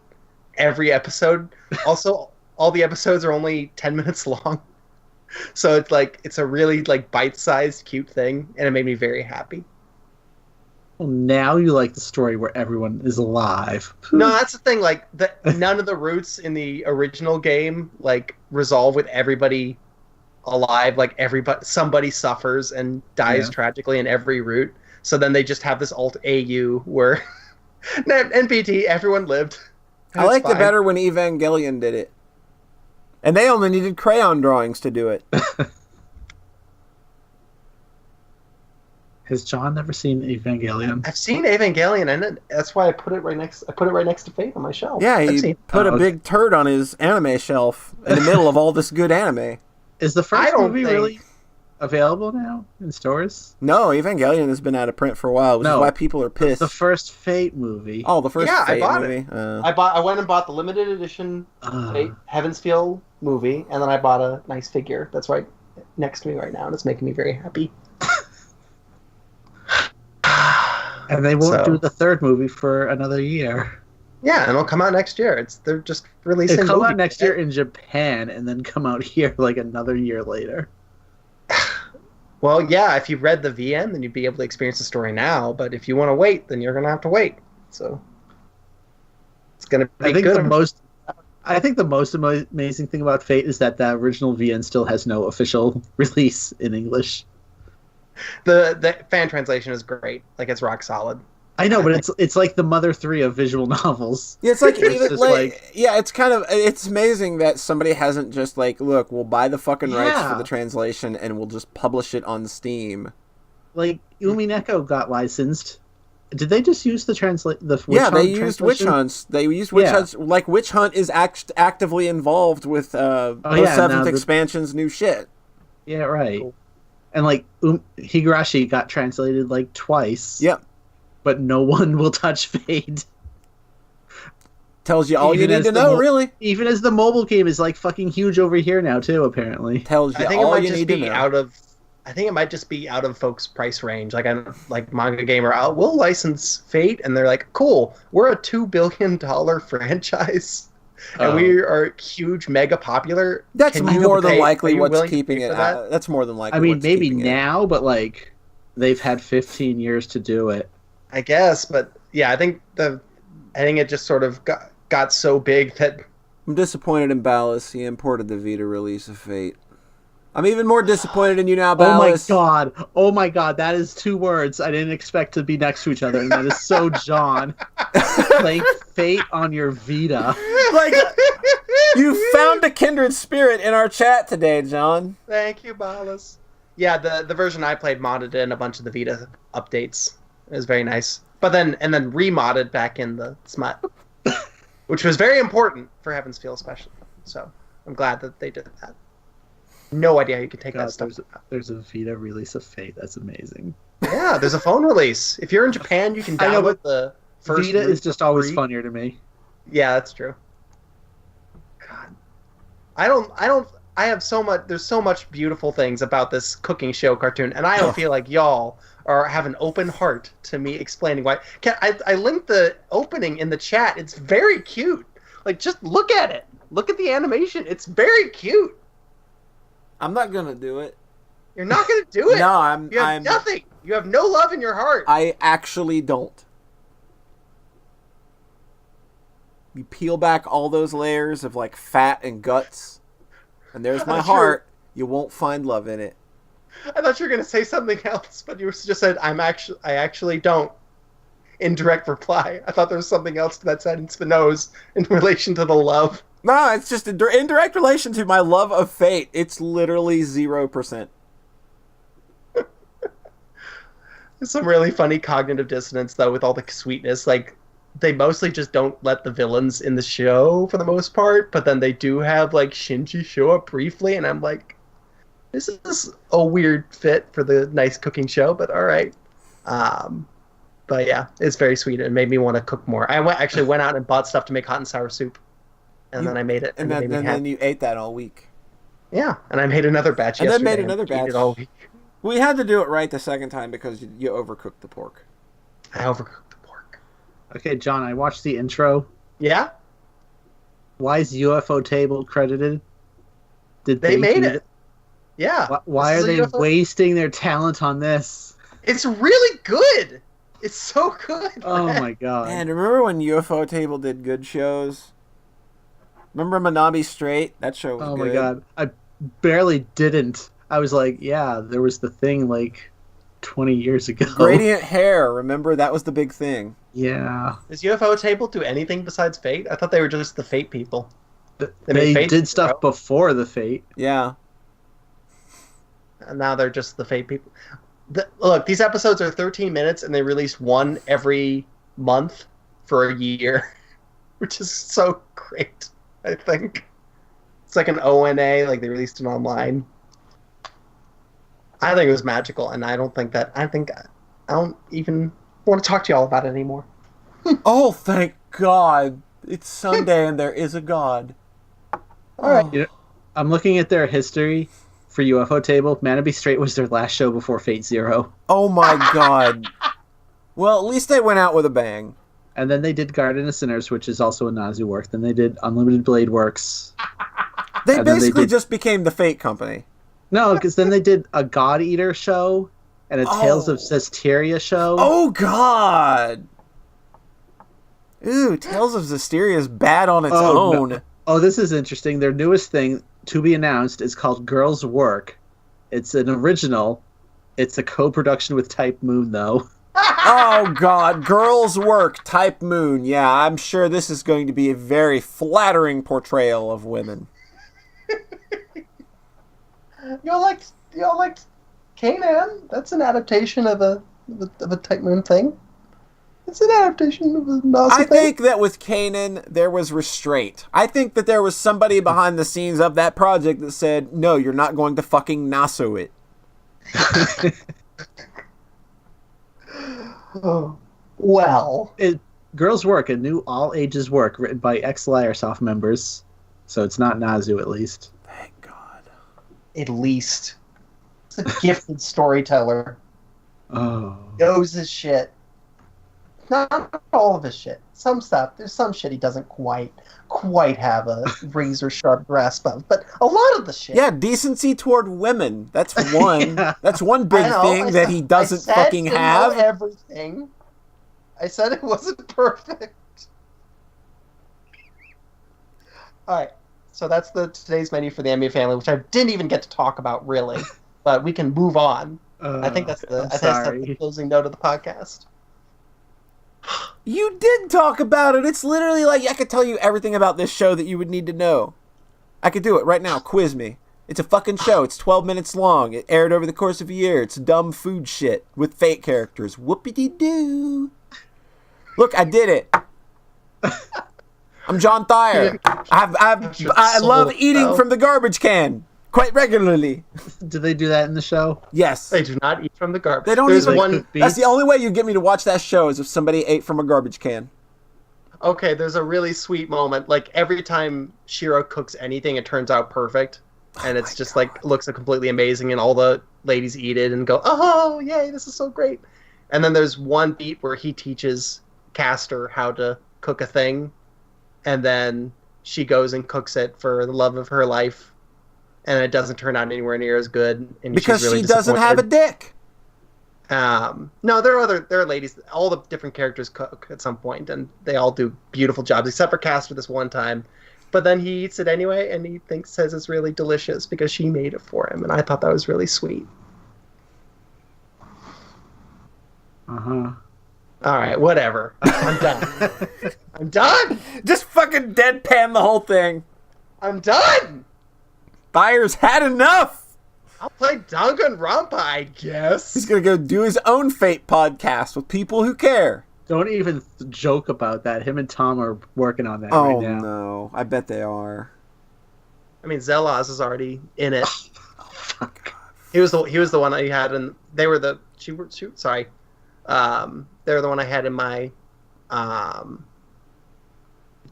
every episode. Also, all the episodes are only 10 minutes long. So it's a really like bite-sized cute thing, and it made me very happy. Well, now you like the story where everyone is alive. No, that's the thing. Like none of the roots in the original game like resolve with everybody alive. Like somebody suffers and dies tragically in every route. So then they just have this alt AU where NPT, everyone lived. I liked it better when Evangelion did it. And they only needed crayon drawings to do it. Has John never seen Evangelion? I've seen Evangelion, and that's why I put it right next. I put it right next to Fate on my shelf. Yeah, he put a big turd on his anime shelf in the middle of all this good anime. Is the first movie really available now in stores? No, Evangelion has been out of print for a while, which is why people are pissed. The first Fate movie. Oh, the first Fate movie. I went and bought the limited edition Fate Heaven's Feel movie, and then I bought a nice figure that's right next to me right now, and it's making me very happy. And they won't do the third movie for another year. Yeah, and it'll come out next year. They're just releasing. It'll come out next year in Japan, and then come out here like another year later. Well, yeah, if you read the VN, then you'd be able to experience the story now. But if you want to wait, then you're going to have to wait. So it's going to be good. I think the most amazing thing about Fate is that the original VN still has no official release in English. The fan translation is great. Like, it's rock solid. I know, but it's like the Mother 3 of visual novels. Yeah, it's like it's amazing that somebody hasn't just like, look, we'll buy the fucking rights for the translation and we'll just publish it on Steam. Like Umineko got licensed. Did they just use the they used Witch Hunts. They used Witch Hunts. Like Witch Hunt is actively involved with seventh expansion's new shit. Yeah, right. Cool. And like Higurashi got translated like twice. Yep. But no one will touch Fate. Tells you all you need to know, really. Even as the mobile game is like fucking huge over here now too, apparently. Tells you all you need to know. I think it might just be out of folks' price range. Like Manga Gamer, we'll license Fate, and they're like, cool, we're a $2 billion franchise. And we are huge, mega popular. That's more than likely what's keeping it. That's more than likely. I mean, maybe now, but like they've had 15 years to do it. I guess, but yeah, I think it just sort of got so big that I'm disappointed in Ballas. He imported the Vita release of Fate. I'm even more disappointed in you now, Ballas. Oh my god, that is 2 words I didn't expect to be next to each other, and that is so John. Playing Fate on your Vita. Like, you found a kindred spirit in our chat today, John. Thank you, Ballas. Yeah, the version I played modded in a bunch of the Vita updates. It was very nice. But then remodded back in the smut, which was very important for Heaven's Feel especially. So I'm glad that they did that. No idea how you could take that stuff. There's a Vita release of Fate. That's amazing. Yeah, there's a phone release. If you're in Japan, you can download the first. Vita is just always funnier to me. Yeah, that's true. God, I have so much. There's so much beautiful things about this cooking show cartoon, and I don't feel like y'all have an open heart to me explaining why. I linked the opening in the chat. It's very cute. Like, just look at it. Look at the animation. It's very cute. I'm not gonna do it. You're not gonna do it. No, I'm nothing. You have no love in your heart. I actually don't. You peel back all those layers of like fat and guts, and there's my heart. You won't find love in it. I thought you were gonna say something else, but you just said I actually don't. indirect reply. I thought there was something else to that sentence, but no, it was in relation to the love. No, it's just in direct relation to my love of Fate. It's literally 0%. There's some really funny cognitive dissonance, though, with all the sweetness. Like, they mostly just don't let the villains in the show for the most part, but then they do have, like, Shinji show up briefly, and I'm like, this is a weird fit for the nice cooking show, but all right. But yeah, it's very sweet. It made me want to cook more. I actually went out and bought stuff to make hot and sour soup, and then I made it. And then you ate that all week. Yeah, and I made another batch yesterday. And then made another batch. Ate it all week. We had to do it right the second time because you overcooked the pork. I overcooked the pork. Okay, John, I watched the intro. Yeah? Why is UFO Table credited? Did they made it? Yeah. Why are they wasting their talent on this? It's really good. It's so good. Oh my god. Man, remember when UFO Table did good shows? Remember Manabi Straight? That show was good. Oh my god. I barely didn't. I was like, yeah, there was the thing like 20 years ago. Gradient Hair, remember? That was the big thing. Yeah. Does UFO Table do anything besides Fate? I thought they were just the Fate people. They did stuff before the Fate. Yeah. And now they're just the Fate people. Look, these episodes are 13 minutes, and they release one every month for a year, which is so great, I think. It's like an ONA, like they released it online. I think it was magical, and I don't even want to talk to y'all about it anymore. Oh, thank God. It's Sunday, and there is a God. All right. You know, I'm looking at their history for UFO Table. Manabi Straight was their last show before Fate Zero. Oh my God. Well, at least they went out with a bang. And then they did Garden of Sinners, which is also a Nazu work. Then they did Unlimited Blade Works. They basically just became the Fate Company. No, because then they did a God Eater show and a Tales of Zestiria show. Oh, God. Ooh, Tales of Zestiria is bad on its own. No. Oh, this is interesting. Their newest thing, to be announced, is called Girls Work. It's an original. It's a co-production with Type Moon, though. Oh, God. Girls Work, Type Moon. Yeah, I'm sure this is going to be a very flattering portrayal of women. Y'all liked Kanan? That's an adaptation of a Type Moon thing. It's an adaptation of a Nazi thing. I think that with Kanan, there was restraint. I think that there was somebody behind the scenes of that project that said, no, you're not going to fucking Nasu it. Oh, well. Girls Work, a new all-ages work written by ex-Liarsoft members. So it's not Nazu, at least. Thank God. At least. It's a gifted storyteller. Oh. Knows his shit. Not all of his shit. Some stuff. There's some shit he doesn't quite have a razor sharp grasp of. But a lot of the shit. Yeah, decency toward women. That's one. Yeah. That's one big thing that he doesn't fucking have. Everything. I said it wasn't perfect. All right. So that's today's menu for the NBA family, which I didn't even get to talk about really, but we can move on. I think that's the closing note of the podcast. You did talk about it. It's literally like I could tell you everything about this show that you would need to know. I could do it right now. Quiz me. It's a fucking show. It's 12 minutes long. It aired over the course of a year. It's dumb food shit with Fate characters. Whoopity-doo. Look, I did it. I'm John Thayer. I love eating from the garbage can quite regularly. Do they do that in the show? Yes. They do not eat from the garbage. They don't There's even. one. That's the only way you get me to watch that show is if somebody ate from a garbage can. Okay, there's a really sweet moment. Like every time Shiro cooks anything, it turns out perfect, and it's just like looks completely amazing, and all the ladies eat it and go, "Oh, yay, this is so great!" And then there's one beat where he teaches Castor how to cook a thing, and then she goes and cooks it for the love of her life. And it doesn't turn out anywhere near as good. And because she's really she doesn't have a dick. No, there are ladies. All the different characters cook at some point, and they all do beautiful jobs, except for Castor this one time. But then he eats it anyway, and he says it's really delicious because she made it for him, and I thought that was really sweet. All right, whatever. I'm done. I'm done. Just fucking deadpan the whole thing. I'm done. Byers had enough. I'll play Danganronpa, I guess. He's gonna go do his own Fate podcast with people who care. Don't even joke about that. Him and Tom are working on that right now. Oh no, I bet they are. I mean, Zelos is already in it. He was the one I had, and they were the sorry. They were the one I had in my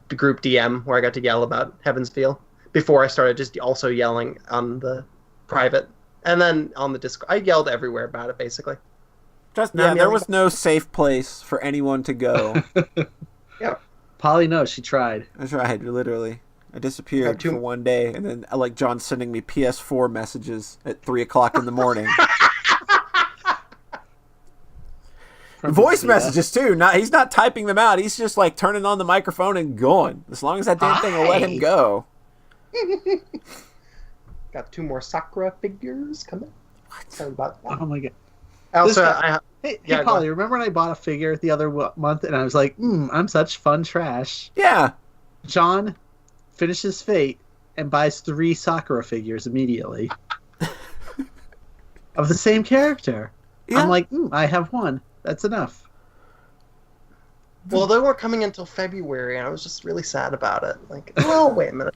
the group DM where I got to yell about Heaven's Feel before I started just also yelling on the private, and then on the Discord. I yelled everywhere about it basically. There was no safe place for anyone to go. Yeah, Polly knows. She tried. I tried, literally. I disappeared for one day, and then like John sending me PS4 messages at 3:00 in the morning. Voice messages too. He's not typing them out. He's just like turning on the microphone and going. As long as that damn thing will let him go. Got 2 more Sakura figures coming. Sorry about that. Oh my god. Also, Hey, Polly, remember when I bought a figure the other month and I was like, I'm such fun trash. Yeah. John finishes Fate and buys 3 Sakura figures immediately of the same character. Yeah. I'm like, I have 1. That's enough. Well, they weren't coming until February, and I was just really sad about it. Like, well, wait a minute.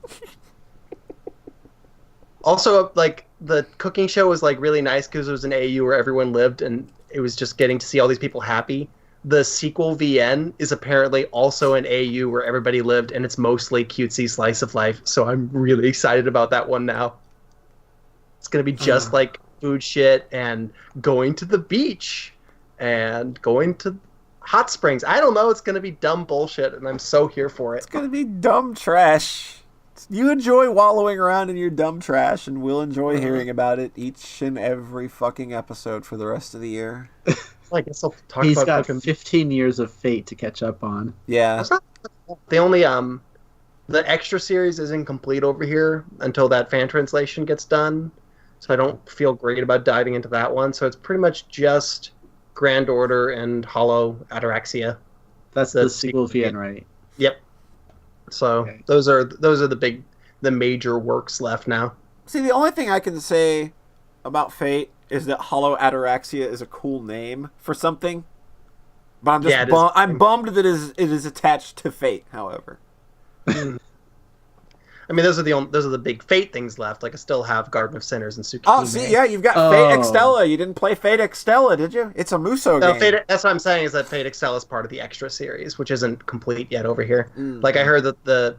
Also, like, the cooking show was, like, really nice because it was an AU where everyone lived, and it was just getting to see all these people happy. The sequel, VN, is apparently also an AU where everybody lived, and it's mostly cutesy slice of life, so I'm really excited about that one now. It's going to be just like food shit and going to the beach and going to hot springs. I don't know, it's going to be dumb bullshit, and I'm so here for it. It's going to be dumb trash. You enjoy wallowing around in your dumb trash, and we'll enjoy hearing about it each and every fucking episode for the rest of the year. I guess I'll talk He's about got 15 years of Fate to catch up on. Yeah. The only the extra series isn't complete over here until that fan translation gets done, so I don't feel great about diving into that one. So it's pretty much just Grand Order and Hollow Ataraxia. That's the sequel VN, right? Yep. So okay. Those are the major works left now. See, the only thing I can say about Fate is that Hollow Ataraxia is a cool name for something. But I'm just I'm bummed that it is attached to Fate, however. I mean, those are the big Fate things left. Like, I still have Garden of Sinners and Tsukihime. Oh, see, yeah, you've got Fate Extella. You didn't play Fate Extella, did you? It's a Muso game. That's what I'm saying, is that Fate Extella is part of the extra series, which isn't complete yet over here. Like, I heard that the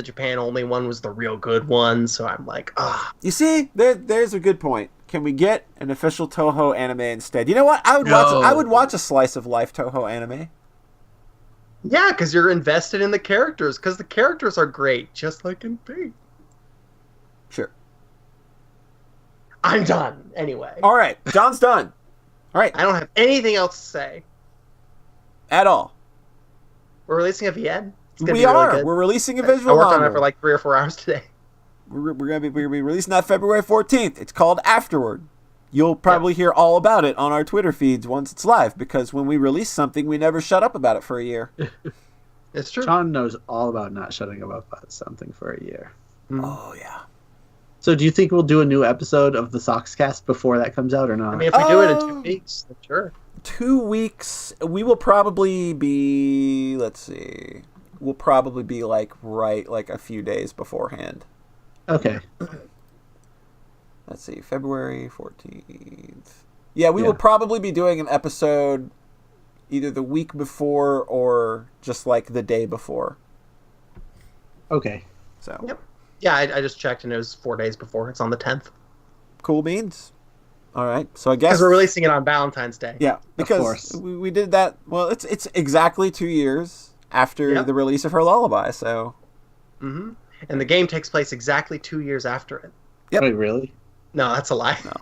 Japan only one was the real good one, so I'm like, You see, there's a good point. Can we get an official Toho anime instead? You know what? I would watch a slice of life Toho anime. Yeah, because you're invested in the characters, because the characters are great, just like in Fate. Sure. I'm done, anyway. All right, John's done. All right. I don't have anything else to say. At all. We're releasing a VN? We are. Really, we're releasing a visual novel. I worked on it for like 3 or 4 hours today. We're gonna be releasing that February 14th. It's called Afterward. You'll probably hear all about it on our Twitter feeds once it's live, because when we release something, we never shut up about it for a year. It's true. John knows all about not shutting up about something for a year. Oh, yeah. So do you think we'll do a new episode of the Sockscast before that comes out or not? I mean, if we do it in 2 weeks, then sure. 2 weeks, we will probably be, let's see, we'll probably be like a few days beforehand. Okay. Let's see, February 14th. Yeah, we will probably be doing an episode either the week before or just like the day before. Okay. So. Yep. Yeah, I just checked and it was 4 days before. It's on the 10th. Cool beans. All right. So I guess because we're releasing it on Valentine's Day. Yeah, because we did that. Well, it's exactly 2 years after the release of her lullaby. So. Mm-hmm. And the game takes place exactly 2 years after it. Yep. Wait, really? No, that's a lie. No.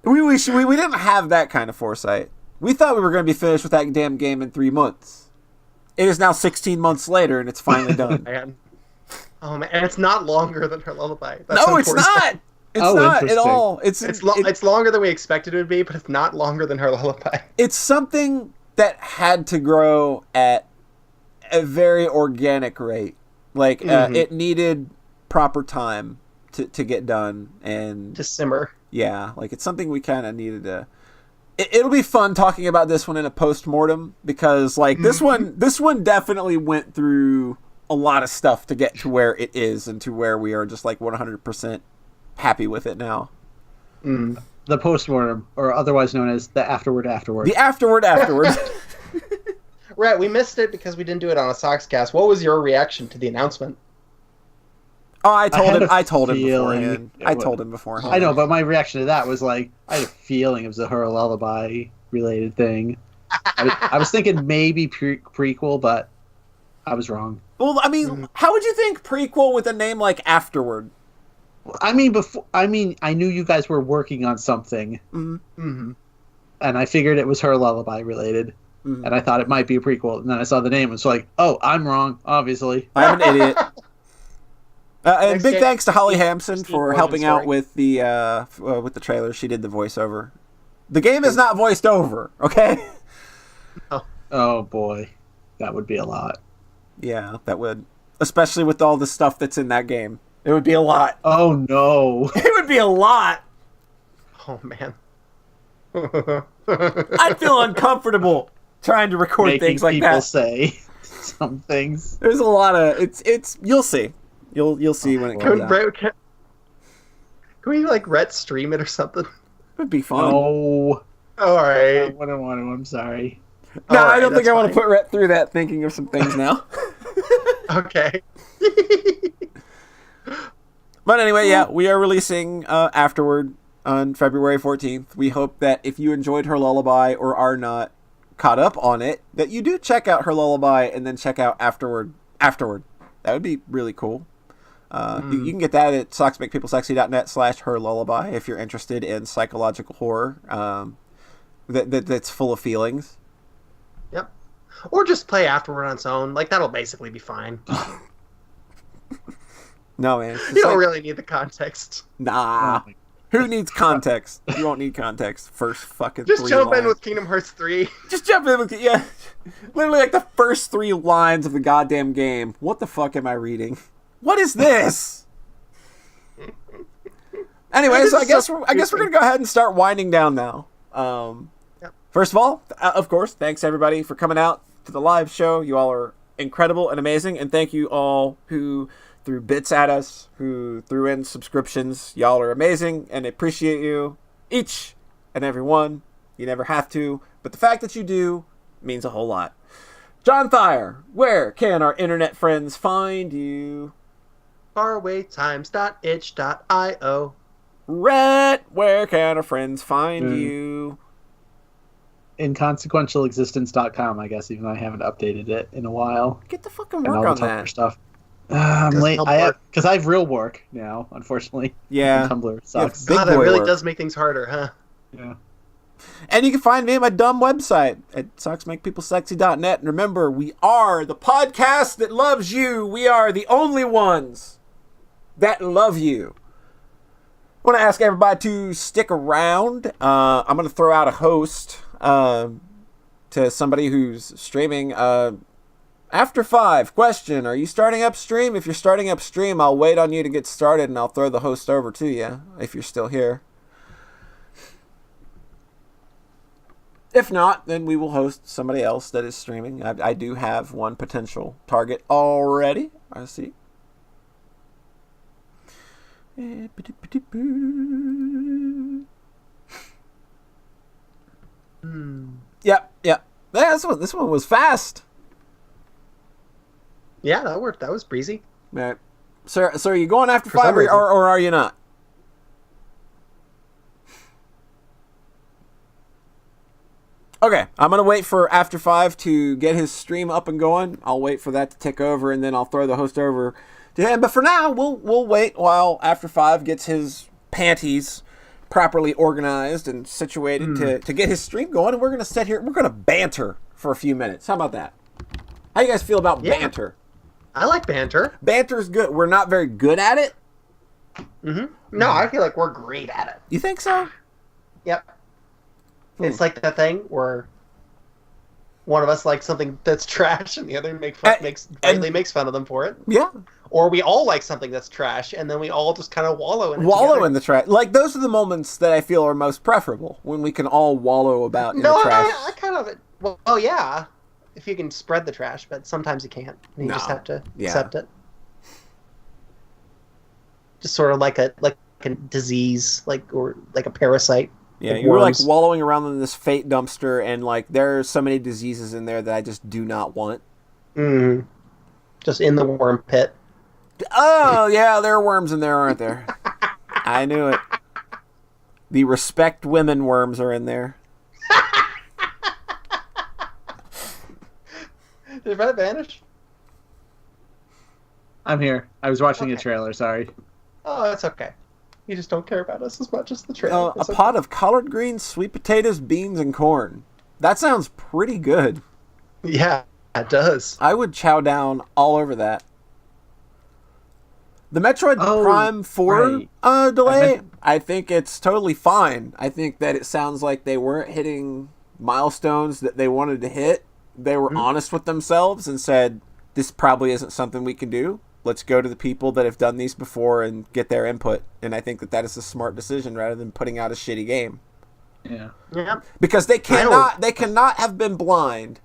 we didn't have that kind of foresight. We thought we were going to be finished with that damn game in 3 months. It is now 16 months later, and it's finally done. Man. Oh man, and it's not longer than her lullaby. No, it's not. It's not at all. It's longer than we expected it to be, but it's not longer than Her Lullaby. It's something that had to grow at a very organic rate. Like, it needed proper time to get done and to simmer. Yeah, like it's something we kind of needed to. It'll be fun talking about this one in a post-mortem because, like, this one definitely went through a lot of stuff to get to where it is and to where we are just like 100% happy with it now. The post-mortem, or otherwise known as the afterward. The afterward. Right, we missed it because we didn't do it on a Sockscast. What was your reaction to the announcement? Oh, I told him beforehand. I told him beforehand. I know, but my reaction to that was like, I had a feeling it was a Her Lullaby related thing. I was thinking maybe prequel, but I was wrong. Well, I mean, how would you think prequel with a name like Afterward? I knew you guys were working on something, and I figured it was Her Lullaby related, and I thought it might be a prequel. And then I saw the name, and it's like, oh, I'm wrong, obviously. I'm an idiot. And big thanks to Holly Hampson for helping out with the trailer. She did the voiceover. The game is not voiced over, okay? Oh boy, that would be a lot. Yeah, that would, especially with all the stuff that's in that game. It would be a lot. Oh no, it would be a lot. Oh man, I'd feel uncomfortable trying to record making things like people that. Say some things. There's a lot of it's. You'll see. You'll see when it comes out. Can we like Rhett stream it or something? It would be fun. Oh, all right. I don't want to. I'm sorry. No, right, I don't think I want to put Rhett through that. Thinking of some things now. Okay. But anyway, yeah, we are releasing Afterward on February 14th. We hope that if you enjoyed Her Lullaby or are not caught up on it, that you do check out Her Lullaby and then check out Afterward. That would be really cool. You can get that at socksmakepeoplesexy.net/herlullaby if you're interested in psychological horror that's full of feelings. Yep. Or just play Afterward on its own. Like, that'll basically be fine. No, man. You don't really need the context. Nah. Who needs context? You won't need context. First fucking just 3 jump lines. in with Kingdom Hearts 3. Just jump in with, yeah. Literally like the first 3 lines of the goddamn game. What the fuck am I reading? What is this? Anyway, so I guess we're gonna go ahead and start winding down now. First of all, of course, thanks everybody for coming out to the live show. You all are incredible and amazing, and thank you all who threw bits at us, who threw in subscriptions. Y'all are amazing, and I appreciate you, each and every one. You never have to, but the fact that you do means a whole lot. John Thayer, where can our internet friends find you? Farawaytimes.itch.io. Rhett, where can our friends find you? Inconsequentialexistence.com, I guess, even though I haven't updated it in a while. Get the fucking work on that stuff. I'm late. Because I have real work now, unfortunately. Yeah. Tumblr sucks. God, that really does make things harder, huh? Yeah. And you can find me at my dumb website at socksmakepeoplesexy.net. And remember, we are the podcast that loves you. We are the only ones that love you. I want to ask everybody to stick around. I'm going to throw out a host to somebody who's streaming. After 5, question, are you starting upstream? If you're starting upstream, I'll wait on you to get started and I'll throw the host over to you if you're still here. If not, then we will host somebody else that is streaming. I do have one potential target already. I see. Yep. Yeah, this one was fast. Yeah, that worked. That was breezy. Right. So are you going after 5 or are you not? Okay, I'm going to wait for After 5 to get his stream up and going. I'll wait for that to tick over, and then I'll throw the host over to him. But for now, we'll wait while After 5 gets his panties properly organized and situated to get his stream going. And we're going to sit here. We're going to banter for a few minutes. How about that? How you guys feel about banter? I like banter. Banter's good. We're not very good at it, No, I feel like we're great at it. You think so? Yep. It's like that thing where one of us likes something that's trash and the other makes fun of them for it. Yeah. Or we all like something that's trash and then we all just kind of wallow in it in the trash. Like, those are the moments that I feel are most preferable, when we can all wallow about in the trash. I kind of... Well, yeah, if you can spread the trash, but sometimes you can't. You just have to accept it. Just sort of like a disease, or like a parasite. Yeah, you were like wallowing around in this fate dumpster, and like there are so many diseases in there that I just do not want. Just in the worm pit. Oh yeah, there are worms in there, aren't there? I knew it. The respect women worms are in there. Did Red vanish? I'm here. I was watching a trailer. Sorry. Oh, that's okay. You just don't care about us as much as the trailer. A pot of collard greens, sweet potatoes, beans, and corn. That sounds pretty good. Yeah, it does. I would chow down all over that. The Metroid Prime 4 delay, I think it's totally fine. I think that it sounds like they weren't hitting milestones that they wanted to hit. They were honest with themselves and said, this probably isn't something we can do. Let's go to the people that have done these before and get their input. And I think that is a smart decision rather than putting out a shitty game. Yeah. Because they cannot have been blind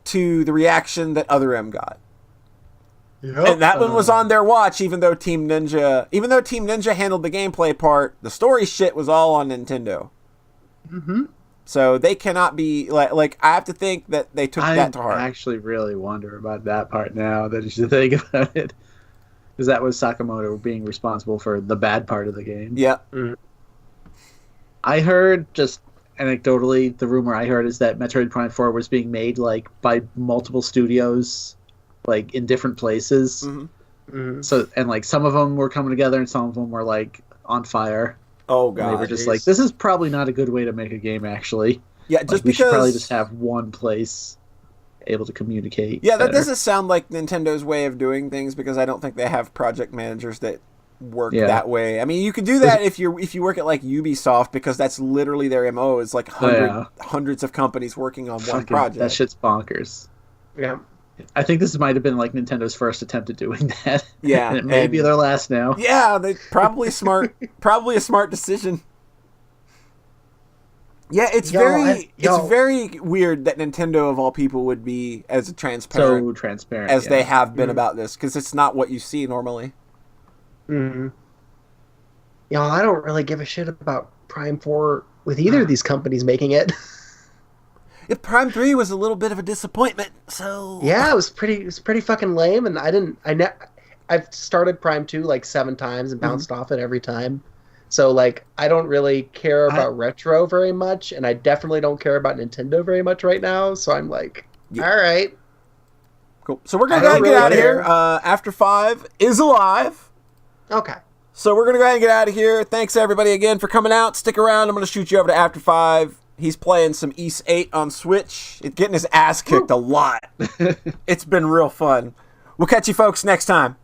to the reaction that Other M got. Yep. And that one was on their watch, even though Team Ninja handled the gameplay part, the story shit was all on Nintendo. So they cannot be like I have to think that they took that to heart. I actually really wonder about that part now that you think about it, because that was Sakamoto being responsible for the bad part of the game. Yeah. I heard, just anecdotally, the rumor I heard is that Metroid Prime 4 was being made like by multiple studios, like in different places. So, and like some of them were coming together and some of them were like on fire. Oh god! And they were just like, this is probably not a good way to make a game. Actually, yeah, just we should probably just have one place able to communicate. Yeah, that doesn't sound like Nintendo's way of doing things, because I don't think they have project managers that work that way. I mean, you can do that if you work at like Ubisoft, because that's literally their MO. Is like hundreds of companies working on one project. That shit's bonkers. Yeah. I think this might have been like Nintendo's first attempt at doing that. Yeah. And it may be their last now. Yeah, they probably probably a smart decision. Yeah, it's very weird that Nintendo of all people would be as transparent as they have been about this, because it's not what you see normally. I don't really give a shit about Prime 4 with either of these companies making it. If Prime 3 was a little bit of a disappointment, so... Yeah, it was pretty fucking lame, and I've started Prime 2 like 7 times and bounced off it every time. So, like, I don't really care about retro very much, and I definitely don't care about Nintendo very much right now, so I'm like, all right. Cool. So we're going to go ahead and get out of here. After 5 is alive. Okay. So we're going to go ahead and get out of here. Thanks, everybody, again, for coming out. Stick around. I'm going to shoot you over to After 5. He's playing some Ys 8 on Switch. It's getting his ass kicked a lot. It's been real fun. We'll catch you folks next time.